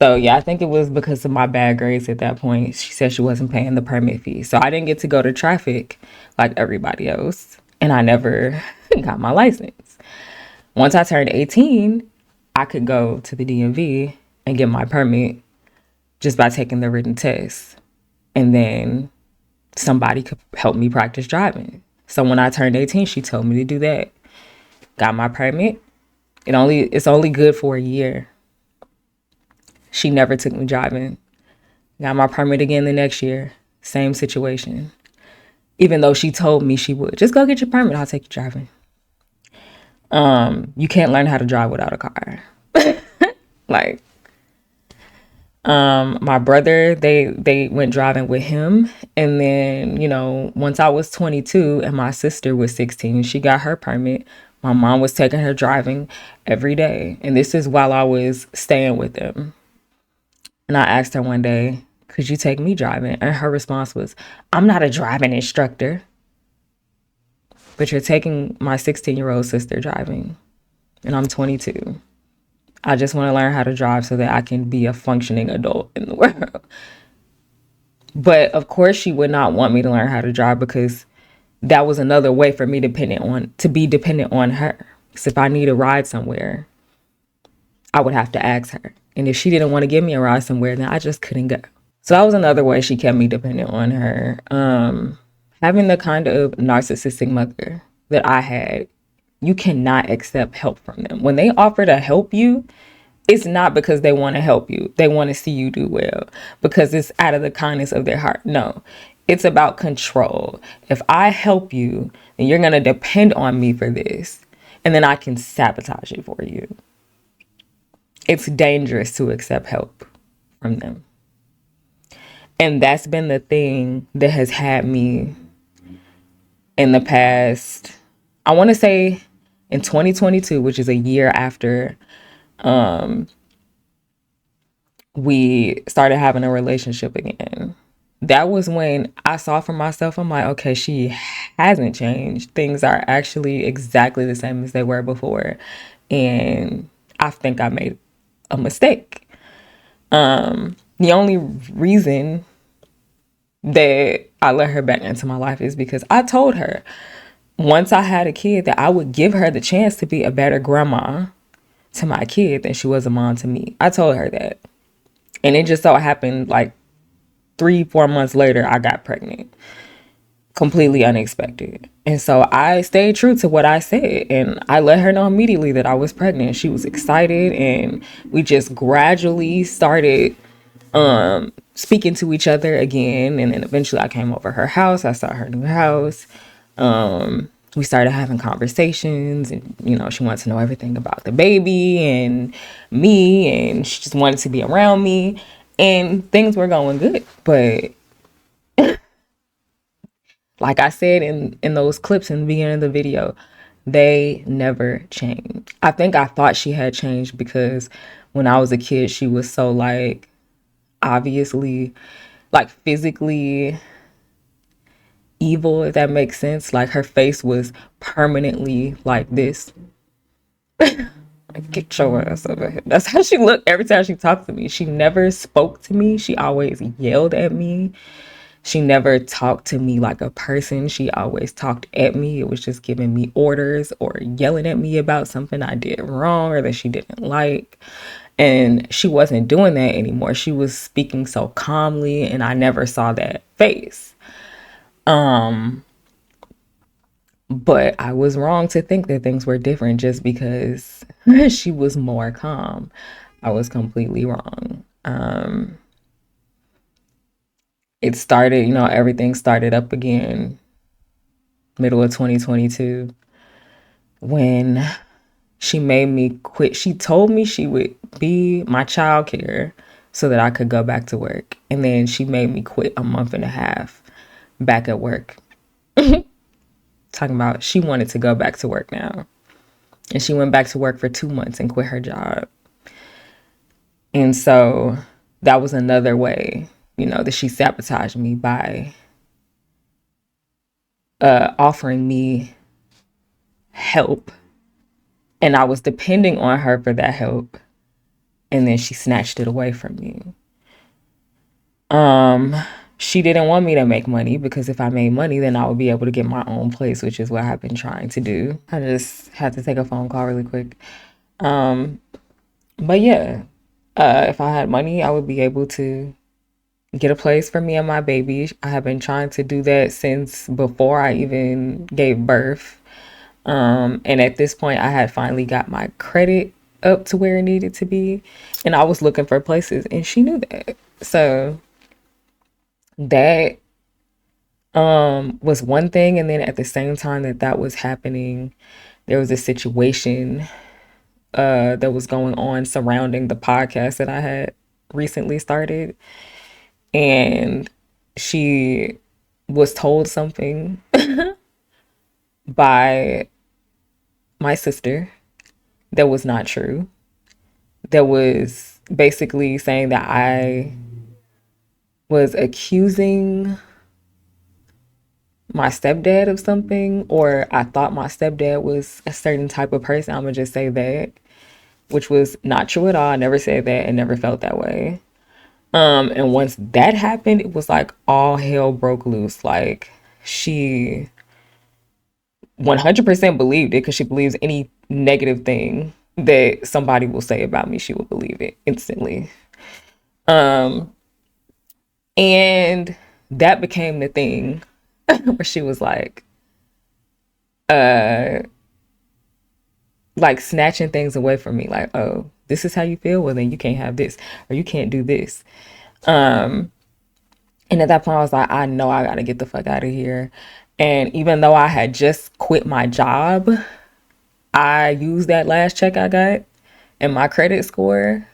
[SPEAKER 1] So yeah, I think it was because of my bad grades at that point. She said she wasn't paying the permit fee. So I didn't get to go to traffic like everybody else. And I never got my license. Once I turned 18, I could go to the DMV and get my permit just by taking the written test. And then somebody could help me practice driving. So when I turned 18, she told me to do that. Got my permit. It's only good for a year. She never took me driving. Got my permit again the next year. Same situation. Even though she told me she would. Just go get your permit. I'll take you driving. You can't learn how to drive without a car. Like, my brother, they went driving with him. And then, once I was 22 and my sister was 16, she got her permit. My mom was taking her driving every day. And this is while I was staying with them. And I asked her one day, could you take me driving? And her response was, I'm not a driving instructor. But you're taking my 16-year-old sister driving. And I'm 22. I just want to learn how to drive so that I can be a functioning adult in the world. But of course she would not want me to learn how to drive because that was another way for me to be dependent on her. So if I need a ride somewhere, I would have to ask her. And if she didn't want to give me a ride somewhere, then I just couldn't go. So that was another way she kept me dependent on her. Having the kind of narcissistic mother that I had, you cannot accept help from them. When they offer to help you, It's not because they want to help you. They want to see you do well because it's out of the kindness of their heart. No, it's about control. If I help you, then you're going to depend on me for this. And then I can sabotage it for you. It's dangerous to accept help from them. And that's been the thing that has had me in the past, I want to say in 2022, which is a year after we started having a relationship again. That was when I saw for myself, I'm like, okay, she hasn't changed. Things are actually exactly the same as they were before. And I think I made a mistake. The only reason that I let her back into my life is because I told her once I had a kid that I would give her the chance to be a better grandma to my kid than she was a mom to me. I told her that. And it just so happened like 3-4 months later, I got pregnant. Completely unexpected. And so I stayed true to what I said. And I let her know immediately that I was pregnant. She was excited. And we just gradually started speaking to each other again. And then eventually I came over her house. I saw her new house. We started having conversations. And, you know, she wanted to know everything about the baby and me. And she just wanted to be around me. And things were going good. But like I said in those clips in the beginning of the video, they never changed. I think I thought she had changed because when I was a kid, she was so like obviously like physically evil, if that makes sense. Like her face was permanently like this. Get your ass over here. That's how she looked every time she talked to me. She never spoke to me. She always yelled at me. She never talked to me like a person. She always talked at me. It was just giving me orders or yelling at me about something I did wrong or that she didn't like. And she wasn't doing that anymore. She was speaking so calmly and I never saw that face. But I was wrong to think that things were different just because she was more calm. I was completely wrong. It started, you know, everything started up again middle of 2022 when she made me quit. She told me she would be my childcare so that I could go back to work. And then she made me quit a month and a half back at work. Talking about she wanted to go back to work now. And she went back to work for 2 months and quit her job. And so that was another way, you know, that she sabotaged me by offering me help. And I was depending on her for that help. And then she snatched it away from me. She didn't want me to make money because if I made money, then I would be able to get my own place, which is what I've been trying to do. I just had to take a phone call really quick. But yeah, if I had money, I would be able to get a place for me and my baby. I have been trying to do that since before I even gave birth. And at this point, I had finally got my credit up to where it needed to be. And I was looking for places and she knew that. So that was one thing. And then at the same time that was happening, there was a situation that was going on surrounding the podcast that I had recently started. And she was told something by my sister that was not true. That was basically saying that I was accusing my stepdad of something, or I thought my stepdad was a certain type of person. I'm gonna just say that, which was not true at all. I never said that and never felt that way. And once that happened, it was like all hell broke loose. Like she 100% believed it because she believes any negative thing that somebody will say about me, she will believe it instantly. And that became the thing where she was like snatching things away from me. Like, oh, this is how you feel, well then you can't have this, or you can't do this. And at that point I was like, I know I gotta get the fuck out of here. And even though I had just quit my job, I used that last check I got and my credit score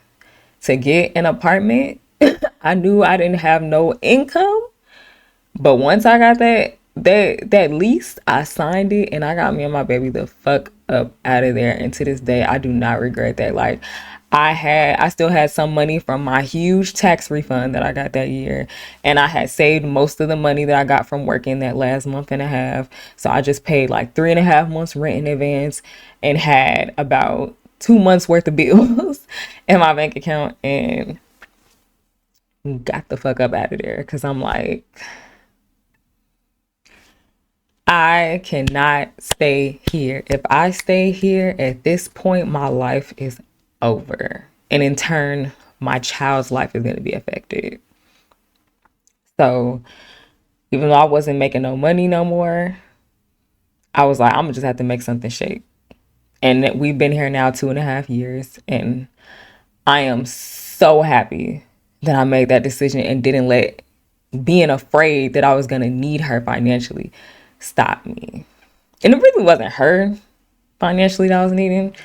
[SPEAKER 1] to get an apartment. I knew I didn't have no income, but once I got that lease, I signed it and I got me and my baby the fuck up out of there. And to this day, I do not regret that. Like, I still had some money from my huge tax refund that I got that year, and I had saved most of the money that I got from working that last month and a half. So I just paid like 3.5 months rent in advance and had about 2 months worth of bills in my bank account, and got the fuck up out of there because I'm like, I cannot stay here. If I stay here at this point, my life is over. And in turn, my child's life is going to be affected. So even though I wasn't making no money no more, I was like, I'm going to just have to make something shake. And we've been here now 2.5 years. And I am so happy that I made that decision and didn't let being afraid that I was going to need her financially stop me. And it really wasn't her financially that I was needing.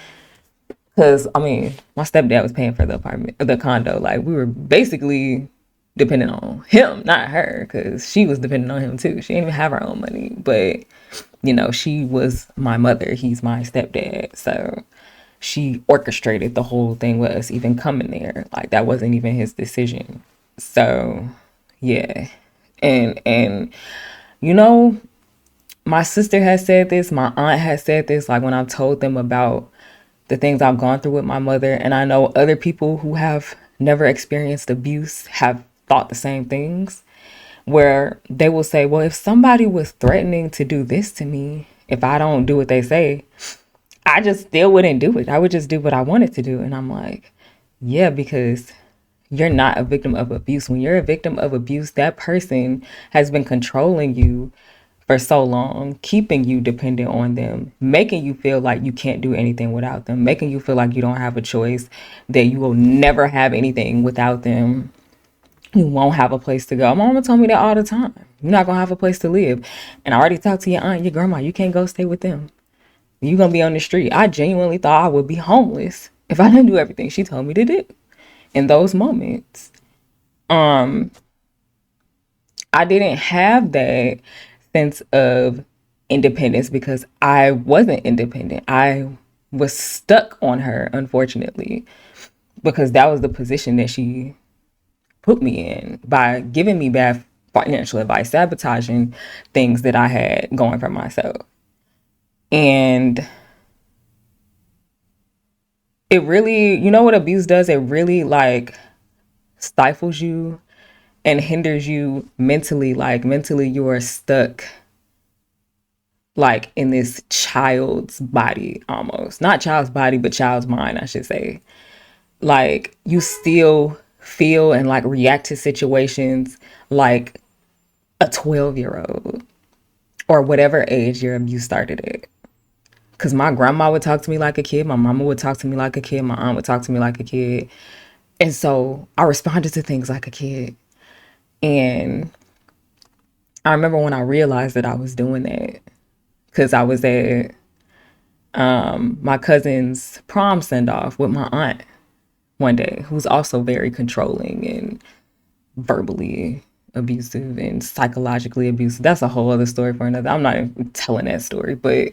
[SPEAKER 1] Because, I mean, my stepdad was paying for the apartment, the condo. Like, we were basically dependent on him, not her. Because she was dependent on him, too. She didn't even have her own money. But, you know, she was my mother. He's my stepdad. So she orchestrated the whole thing with us even coming there. Like, that wasn't even his decision. So, yeah. And you know, my sister has said this, my aunt has said this, like when I've told them about the things I've gone through with my mother. And I know other people who have never experienced abuse have thought the same things, where they will say, well, if somebody was threatening to do this to me, if I don't do what they say, I just still wouldn't do it. I would just do what I wanted to do. And I'm like, yeah, because you're not a victim of abuse. When you're a victim of abuse, that person has been controlling you for so long, keeping you dependent on them, making you feel like you can't do anything without them, making you feel like you don't have a choice, that you will never have anything without them. You won't have a place to go. My mama told me that all the time. You're not gonna have a place to live. And I already talked to your aunt, your grandma. You can't go stay with them. You're gonna be on the street. I genuinely thought I would be homeless if I didn't do everything she told me to do in those moments. I didn't have that sense of independence because I wasn't independent. I was stuck on her, unfortunately, because that was the position that she put me in by giving me bad financial advice, sabotaging things that I had going for myself. And it really, you know what abuse does? It really like stifles you and hinders you mentally. Like mentally you are stuck like in this child's body, almost not child's body but child's mind, I should say. Like you still feel and like react to situations like a 12-year-old or whatever age your abuse started at. Because my grandma would talk to me like a kid, my mama would talk to me like a kid, my aunt would talk to me like a kid, and so I responded to things like a kid. And I remember when I realized that I was doing that, because I was at my cousin's prom send off with my aunt one day, who's also very controlling and verbally abusive and psychologically abusive. That's a whole other story for another. I'm not even telling that story, but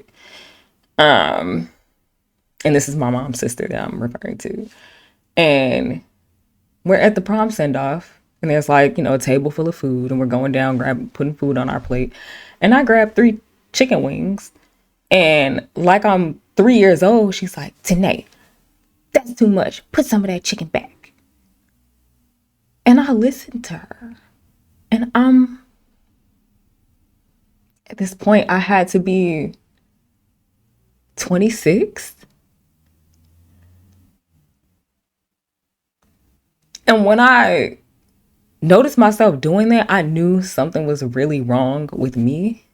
[SPEAKER 1] and this is my mom's sister that I'm referring to. And we're at the prom send off, and there's like, you know, a table full of food, and we're going down, putting food on our plate. And I grabbed 3 chicken wings. And like I'm 3 years old, she's like, Tanae, that's too much. Put some of that chicken back. And I listened to her. And at this point, I had to be 26. And when I noticed myself doing that, I knew something was really wrong with me.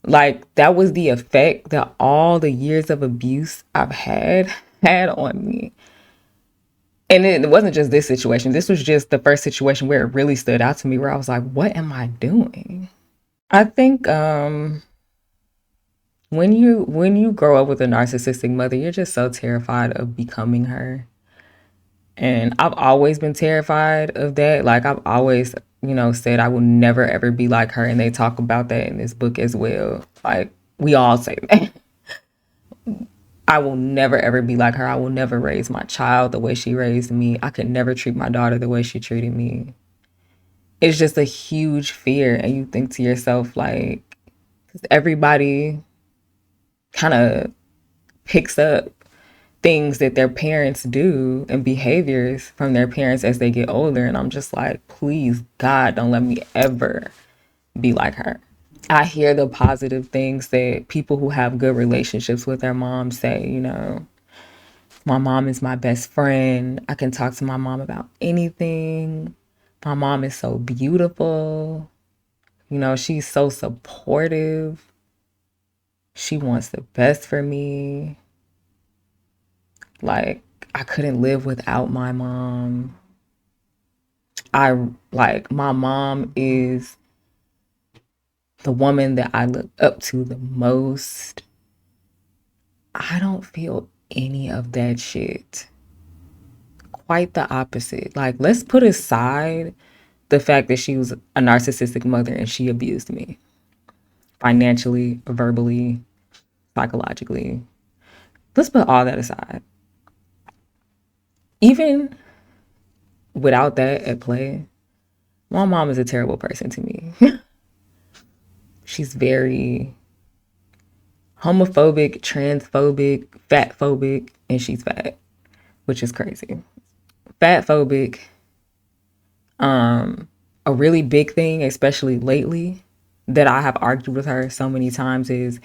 [SPEAKER 1] Like that was the effect that all the years of abuse I've had on me. And it wasn't just this situation. This was just the first situation where it really stood out to me, where I was like, what am I doing? I think when you grow up with a narcissistic mother, you're just so terrified of becoming her. And I've always been terrified of that. Like I've always, said I will never ever be like her. And they talk about that in this book as well. Like we all say that. I will never ever be like her. I will never raise my child the way she raised me. I could never treat my daughter the way she treated me. It's just a huge fear. And you think to yourself, like, 'cause everybody kind of picks up things that their parents do and behaviors from their parents as they get older. And I'm just like, please, God, don't let me ever be like her. I hear the positive things that people who have good relationships with their mom say, my mom is my best friend. I can talk to my mom about anything. My mom is so beautiful. She's so supportive. She wants the best for me. Like, I couldn't live without my mom. My mom is the woman that I look up to the most. I don't feel any of that shit. Quite the opposite. Like, let's put aside the fact that she was a narcissistic mother and she abused me financially, verbally, psychologically. Let's put all that aside. Even without that at play, my mom is a terrible person to me. She's very homophobic, transphobic, fat phobic, and she's fat, which is crazy. Fat phobic, a really big thing, especially lately, that I have argued with her so many times is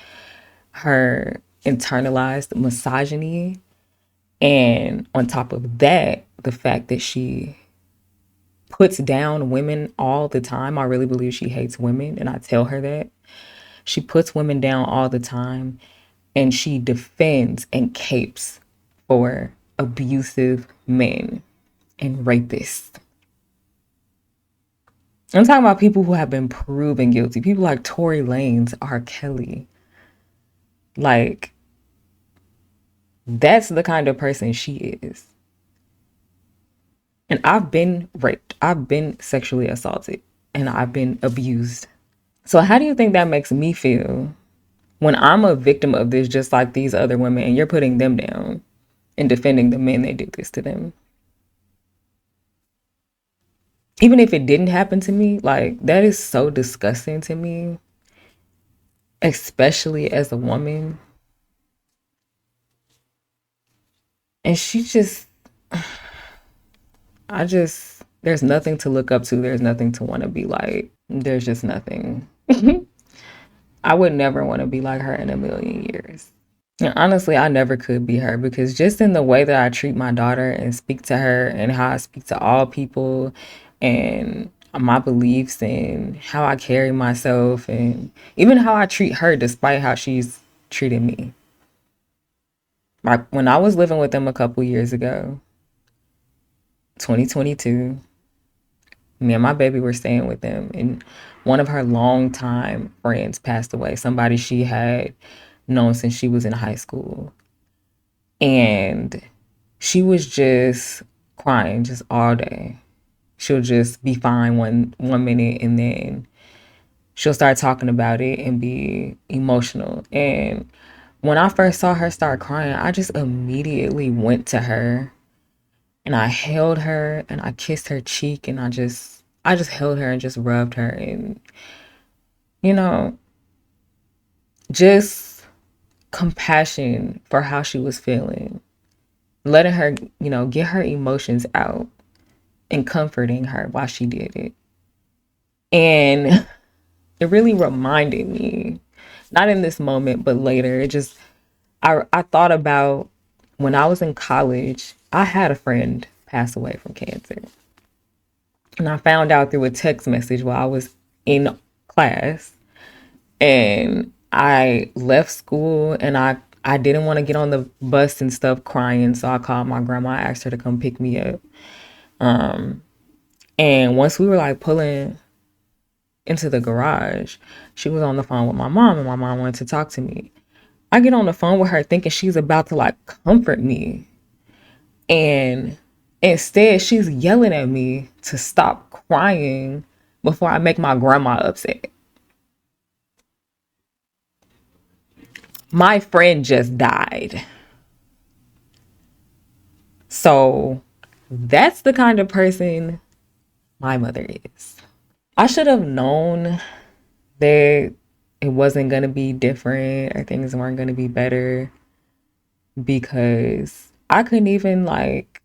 [SPEAKER 1] her internalized misogyny. And on top of that, the fact that she puts down women all the time. I really believe she hates women, and I tell her that. She puts women down all the time, and she defends and capes for abusive men and rapists. I'm talking about people who have been proven guilty. People like Tory Lanez, R. Kelly. Like, that's the kind of person she is. And I've been raped. I've been sexually assaulted. And I've been abused. So how do you think that makes me feel when I'm a victim of this, just like these other women, and you're putting them down and defending the men that do this to them? Even if it didn't happen to me, like, that is so disgusting to me, especially as a woman. And there's nothing to look up to. There's nothing to want to be like. There's just nothing. I would never want to be like her in a million years. And honestly, I never could be her because just in the way that I treat my daughter and speak to her and how I speak to all people and my beliefs and how I carry myself and even how I treat her despite how she's treated me. Like when I was living with them a couple years ago, 2022, me and my baby were staying with them and one of her longtime friends passed away, somebody she had known since she was in high school. And she was just crying just all day. She'll just be fine one minute and then she'll start talking about it and be emotional. And when I first saw her start crying, I just immediately went to her and I held her and I kissed her cheek and I just held her and just rubbed her and you know, just compassion for how she was feeling. Letting her, get her emotions out and comforting her while she did it. And it really reminded me, not in this moment, but later, I thought about when I was in college, I had a friend pass away from cancer. And I found out through a text message while I was in class. And I left school and I I didn't want to get on the bus and stuff crying, so I called my grandma, asked her to come pick me up. And once we were like pulling into the garage, she was on the phone with my mom, and my mom wanted to talk to me. I get on the phone with her thinking she's about to like comfort me. And instead, she's yelling at me to stop crying before I make my grandma upset. My friend just died. So that's the kind of person my mother is. I should have known that it wasn't going to be different or things weren't going to be better, because I couldn't even like,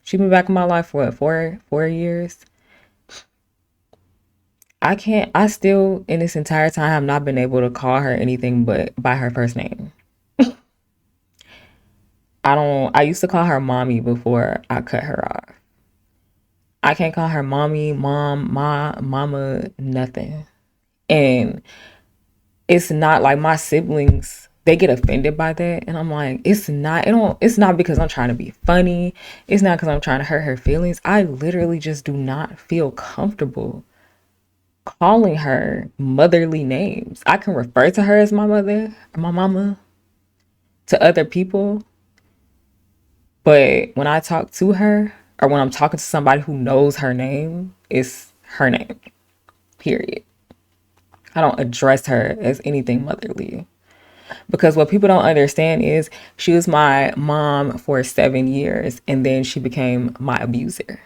[SPEAKER 1] she been back in my life for what, 4 years. I still in this entire time have not been able to call her anything but by her first name. I used to call her mommy before I cut her off. I can't call her mommy, mom, mama, nothing. And it's not like my siblings, they get offended by that, and I'm like, it's not because I'm trying to be funny. It's not because I'm trying to hurt her feelings. I literally just do not feel comfortable calling her motherly names. I can refer to her as my mother or my mama to other people, but when I talk to her or when I'm talking to somebody who knows her name, it's her name, period. I don't address her as anything motherly. Because what people don't understand is she was my mom for 7 years, and then she became my abuser.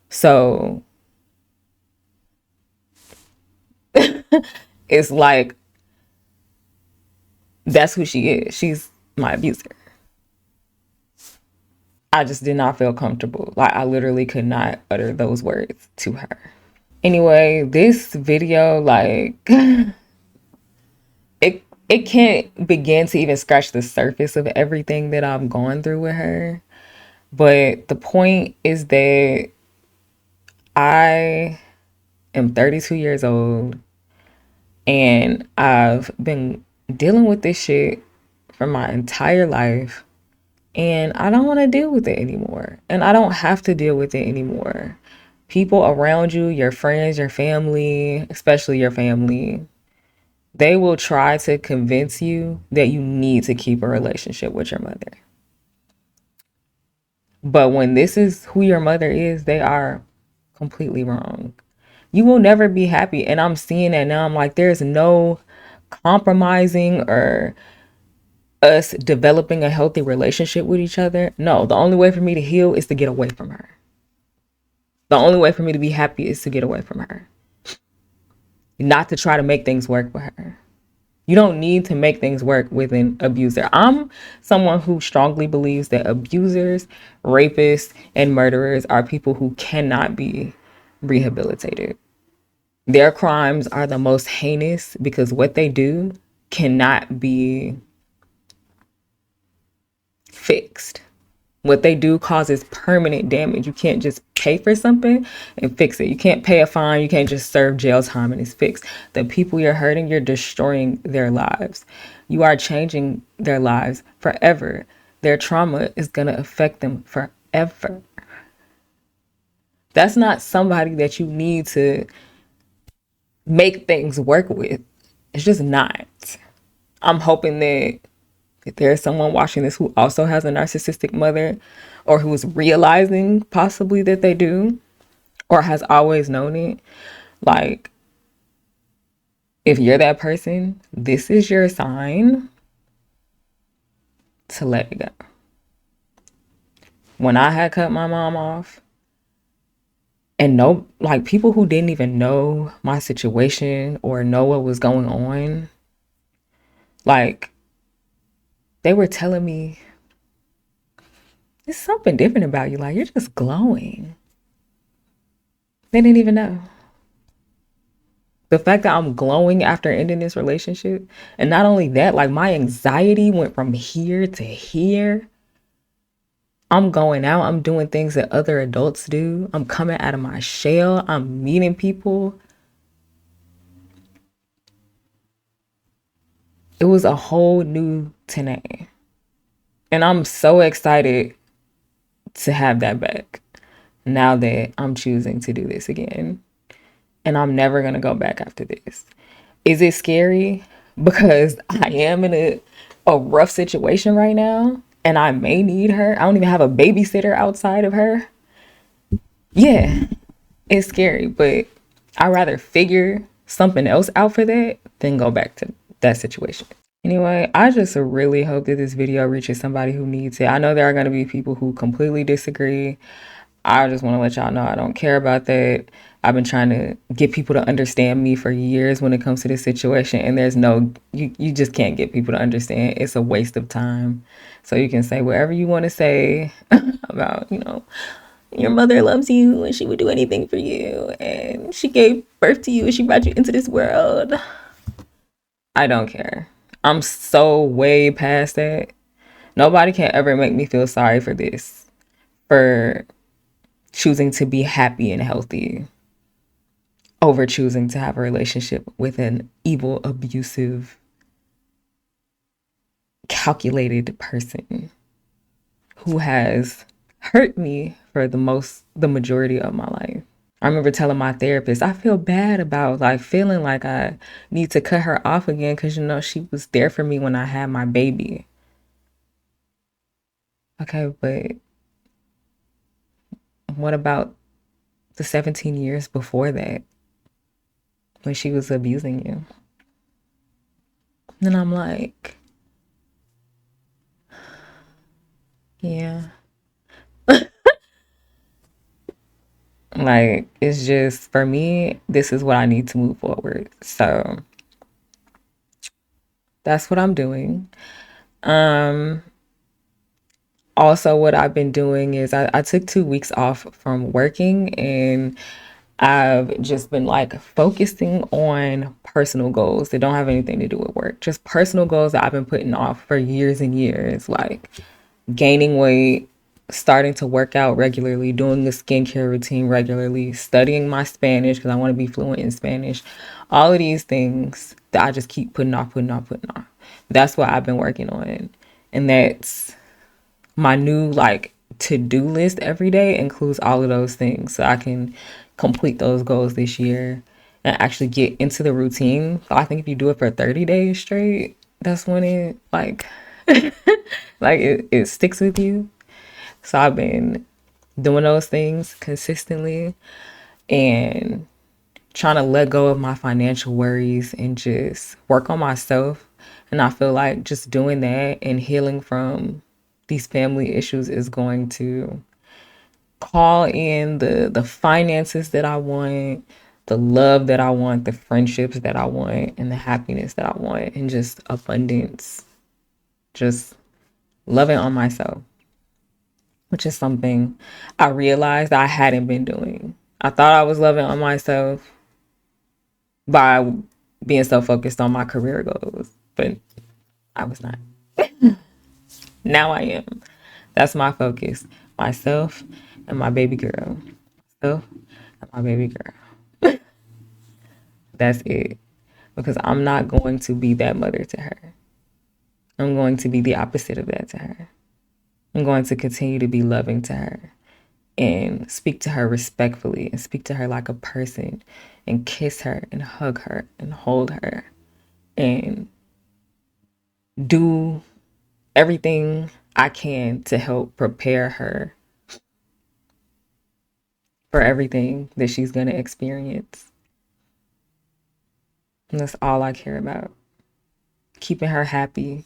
[SPEAKER 1] So it's like, that's who she is. She's my abuser. I just did not feel comfortable. Like, I literally could not utter those words to her. Anyway, this video, like, it can't begin to even scratch the surface of everything that I've gone through with her. But the point is that I am 32 years old, and I've been dealing with this shit for my entire life, and I don't want to deal with it anymore. And I don't have to deal with it anymore. People around you, your friends, your family, especially your family, they will try to convince you that you need to keep a relationship with your mother. But when this is who your mother is, they are completely wrong. You will never be happy. And I'm seeing that now. I'm like, there's no compromising or us developing a healthy relationship with each other. No, the only way for me to heal is to get away from her. The only way for me to be happy is to get away from her. Not to try to make things work with her. You don't need to make things work with an abuser. I'm someone who strongly believes that abusers, rapists, and murderers are people who cannot be rehabilitated. Their crimes are the most heinous because what they do cannot be fixed. What they do causes permanent damage. You can't just pay for something and fix it. You can't pay a fine. You can't just serve jail time and it's fixed. The people you're hurting, you're destroying their lives. You are changing their lives forever. Their trauma is going to affect them forever. That's not somebody that you need to make things work with. It's just not. I'm hoping that if there's someone watching this who also has a narcissistic mother, or who is realizing possibly that they do, or has always known it, like, if you're that person, this is your sign to let it go. When I had cut my mom off, and no, like, people who didn't even know my situation or know what was going on, like, they were telling me, there's something different about you. Like, you're just glowing. They didn't even know. The fact that I'm glowing after ending this relationship, and not only that, like, my anxiety went from here to here. I'm going out, I'm doing things that other adults do. I'm coming out of my shell. I'm meeting people. It was a whole new Tanae. And I'm so excited to have that back now that I'm choosing to do this again. And I'm never going to go back after this. Is it scary? Because I am in a rough situation right now and I may need her. I don't even have a babysitter outside of her. Yeah, it's scary, but I'd rather figure something else out for that than go back to that situation. Anyway, I just really hope that this video reaches somebody who needs it. I know there are going to be people who completely disagree. I just want to let y'all know I don't care about that. I've been trying to get people to understand me for years when it comes to this situation, and there's no, you just can't get people to understand. It's a waste of time. So you can say whatever you want to say about, your mother loves you and she would do anything for you and she gave birth to you and she brought you into this world. I don't care. I'm so way past that. Nobody can ever make me feel sorry for this, for choosing to be happy and healthy over choosing to have a relationship with an evil, abusive, calculated person who has hurt me for the majority of my life. I remember telling my therapist, I feel bad about like feeling like I need to cut her off again because, she was there for me when I had my baby. Okay, but what about the 17 years before that when she was abusing you? And I'm like, yeah. Like, it's just, for me, this is what I need to move forward. So that's what I'm doing. Um, Also, what I've been doing is I took 2 weeks off from working and I've just been like focusing on personal goals that don't have anything to do with work. Just personal goals that I've been putting off for years and years, like gaining weight, starting to work out regularly, doing the skincare routine regularly, studying my Spanish because I want to be fluent in Spanish. All of these things that I just keep putting off, putting off, putting off. That's what I've been working on. And that's my new like to-do list every day includes all of those things so I can complete those goals this year and actually get into the routine. So I think if you do it for 30 days straight, that's when it like it sticks with you. So I've been doing those things consistently and trying to let go of my financial worries and just work on myself. And I feel like just doing that and healing from these family issues is going to call in the finances that I want, the love that I want, the friendships that I want, and the happiness that I want, and just abundance. Just loving on myself, which is something I realized I hadn't been doing. I thought I was loving on myself by being so focused on my career goals, but I was not. Now I am. That's my focus. Myself and my baby girl. Myself and my baby girl. That's it. Because I'm not going to be that mother to her. I'm going to be the opposite of that to her. I'm going to continue to be loving to her and speak to her respectfully and speak to her like a person and kiss her and hug her and hold her and do everything I can to help prepare her for everything that she's going to experience. And that's all I care about. Keeping her happy.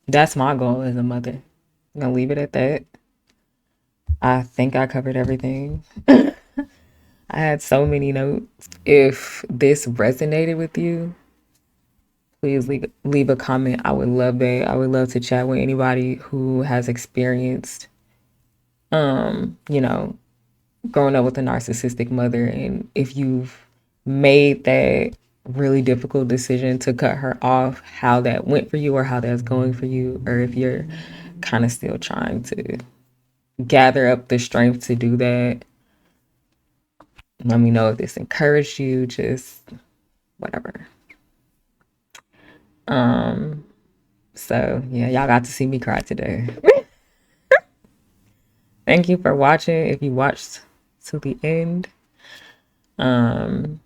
[SPEAKER 1] That's my goal as a mother. I'm going to leave it at that. I think I covered everything. I had so many notes. If this resonated with you, please leave a comment. I would love that. I would love to chat with anybody who has experienced, you know, growing up with a narcissistic mother. And if you've made that really difficult decision to cut her off, how that went for you or how that's going for you, or if you're kind of still trying to gather up the strength to do that. Let me know if this encouraged you, just whatever. Um, so yeah, y'all got to see me cry today. Thank you for watching. If you watched to the end, um,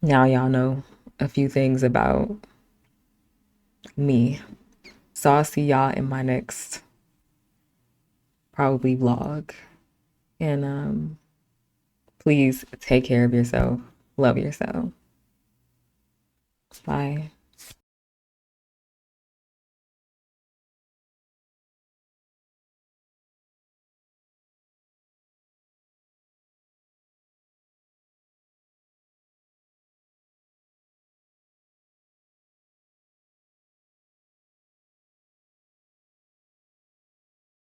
[SPEAKER 1] now y'all know a few things about me. So I'll see y'all in my next probably vlog. And please take care of yourself. Love yourself. Bye.